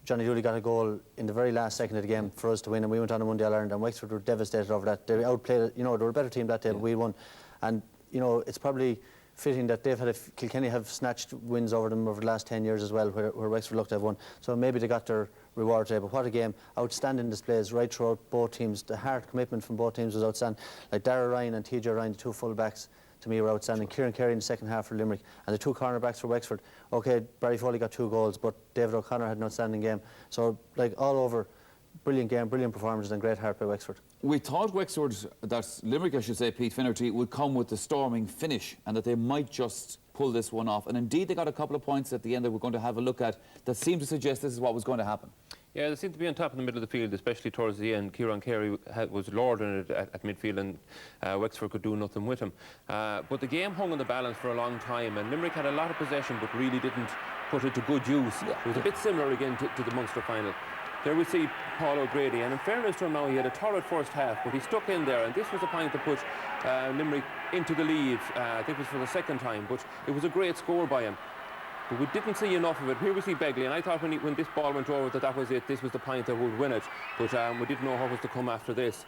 Johnny Dooley got a goal in the very last second of the game for us to win, and we went on and won the All-Ireland, and Wexford were devastated over that. They outplayed, you know, they were a better team that day, but we won. And, you know, it's probably fitting that they've had Kilkenny have snatched wins over them over the last 10 years as well, where Wexford looked to have won. So maybe they got their reward today. But what a game. Outstanding displays right throughout both teams. The hard commitment from both teams was outstanding. Like Darragh Ryan and TJ Ryan, the 2 full-backs, to me were outstanding. Kieran Carey in the second half for Limerick, and the 2 cornerbacks for Wexford. OK, Barry Foley got 2 goals, but David O'Connor had an outstanding game. So, like, all over, brilliant game, brilliant performances, and great heart by Wexford. We thought Wexford, that's Limerick, I should say, Pete Finnerty, would come with the storming finish, and that they might just pull this one off. And indeed, they got a couple of points at the end that we're going to have a look at that seemed to suggest this is what was going to happen. Yeah, they seemed to be on top in the middle of the field, especially towards the end. Kieran Carey was lording it at midfield, and Wexford could do nothing with him. But the game hung on the balance for a long time, and Limerick had a lot of possession but really didn't put it to good use. It was a bit similar again to the Munster final. There we see Paul O'Grady, and in fairness to him now, he had a torrid first half, but he stuck in there, and this was a point to put Limerick into the lead. I think it was for the second time, but it was a great score by him. But we didn't see enough of it. Here we see Begley, and I thought when this ball went over that was it, this was the point that would win it. But we didn't know what was to come after this.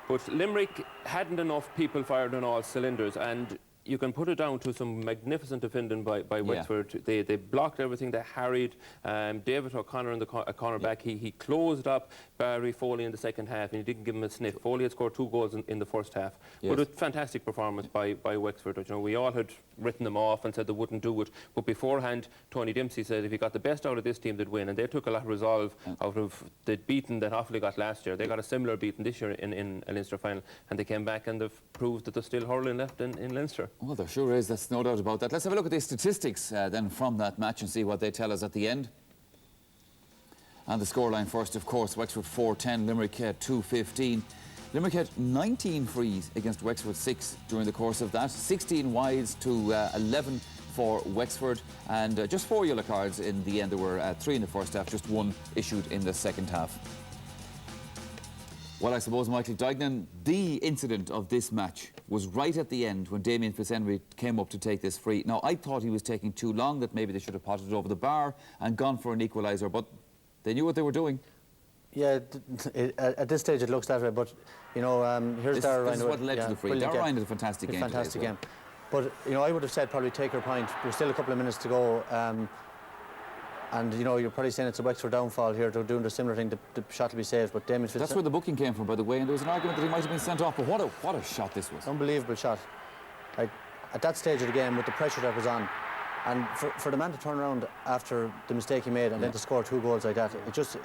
But Limerick hadn't enough people fired on all cylinders, and you can put it down to some magnificent defending by Wexford. They blocked everything, they harried. David O'Connor in the cornerback, he closed up Barry Foley in the second half, and he didn't give him a sniff. Foley had scored 2 goals in the first half. But a fantastic performance by Wexford. You know, we all had written them off and said they wouldn't do it. But beforehand, Tony Dempsey said if you got the best out of this team, they'd win. And they took a lot of resolve out of the beating that Offaly got last year. They got a similar beating this year in a Leinster final, and they came back and they've proved that there's still hurling left in Leinster. Well, there sure is. There's no doubt about that. Let's have a look at the statistics then from that match and see what they tell us at the end. And the scoreline first, of course, Wexford 4-10, Limerick 2-15. Limerick had 19 frees against Wexford 6 during the course of that, 16 wides to 11 for Wexford, and just 4 yellow cards in the end. There were 3 in the first half, just 1 issued in the second half. Well, I suppose, Michael Duignan, the incident of this match was right at the end when Damien Fitzhenry came up to take this free. Now, I thought he was taking too long, that maybe they should have potted it over the bar and gone for an equaliser, but they knew what they were doing. Yeah, at this stage it looks that way, but, you know, here's Darragh Ryan. This is what led to the free. Darragh Ryan had a fantastic game. Fantastic game. But, you know, I would have said probably take her point. There's still a couple of minutes to go. And, you know, you're probably saying it's a Wexford downfall here. They're doing the similar thing. The shot will be saved. But Damien That's where the booking came from, by the way. And there was an argument that he might have been sent off. But what a shot this was. Unbelievable shot. Like, at that stage of the game, with the pressure that was on, and for the man to turn around after the mistake he made and then to score 2 goals like that, it shows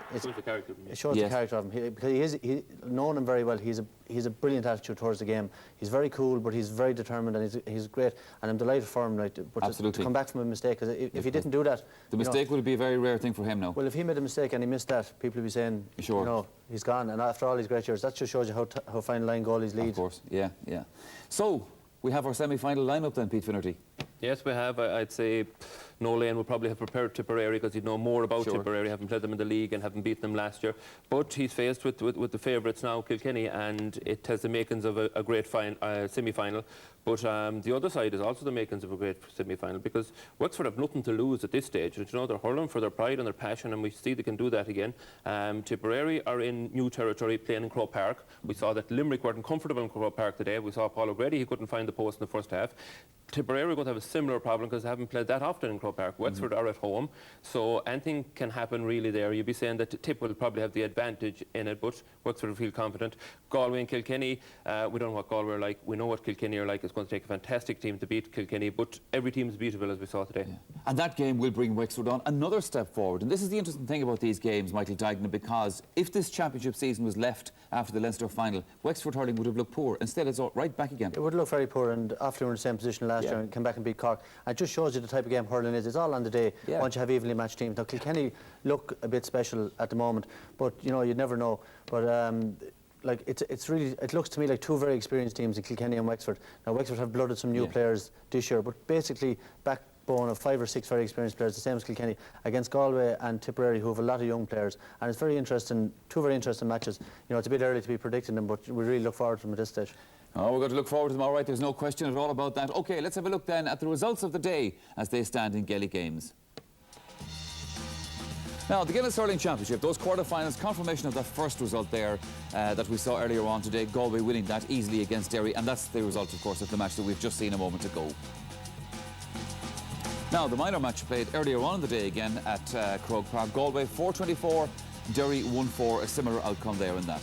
the character of him. Because knowing him very well, he's a brilliant attitude towards the game. He's very cool, but he's very determined, and he's great. And I'm delighted for him, like, but to come back from a mistake, because if he didn't do that, the mistake would be a very rare thing for him now. Well, if he made a mistake and he missed that, people would be saying, you know, he's gone. And after all these great years, that just shows you how fine line goalies lead. Of course, yeah. So we have our semi-final lineup then, Pete Finnerty. Yes, we have. I'd say Noel Lane would probably have prepared Tipperary because he'd know more about Tipperary, having played them in the league and having beaten them last year. But he's faced with the favourites now, Kilkenny, and it has the makings of a great semi-final. But the other side is also the makings of a great semi-final, because Wexford have nothing to lose at this stage. You know, they're hurling for their pride and their passion, and we see they can do that again. Tipperary are in new territory, playing in Croke Park. We saw that Limerick weren't comfortable in Croke Park today. We saw Paul O'Grady, he couldn't find the post in the first half. Tipperary are going to have a similar problem because they haven't played that often in Croke Park. Wexford are at home, so anything can happen really there. You'd be saying that Tip will probably have the advantage in it, but Wexford will feel confident. Galway and Kilkenny, we don't know what Galway are like. We know what Kilkenny are like. It's going to take a fantastic team to beat Kilkenny, but every team is beatable, as we saw today. And that game will bring Wexford on another step forward. And this is the interesting thing about these games, Michael Dignan, because if this championship season was left after the Leinster final, Wexford hurling would have looked poor. Instead, it's all right back again. It would look very poor, and after they were in the same position last year and came back and beat Cork. And it just shows you the type of game hurling is. It's all on the day once you have evenly matched teams. Now, Kilkenny look a bit special at the moment, but, you know, you'd never know. But like, it looks to me like 2 very experienced teams in Kilkenny and Wexford. Now, Wexford have blooded some new players this year, but basically backbone of 5 or 6 very experienced players, the same as Kilkenny, against Galway and Tipperary, who have a lot of young players. And it's very interesting, 2 very interesting matches. You know, it's a bit early to be predicting them, but we really look forward to them at this stage. Oh, we're going to look forward to them, all right. There's no question at all about that. OK, let's have a look then at the results of the day as they stand in Gaelic games. Now, the Guinness Hurling Championship, those quarter-finals, confirmation of that first result there that we saw earlier on today, Galway winning that easily against Derry, and that's the result, of course, of the match that we've just seen a moment ago. Now, the minor match played earlier on in the day again at Croke Park. Galway 4-24, Derry 1-4, a similar outcome there in that.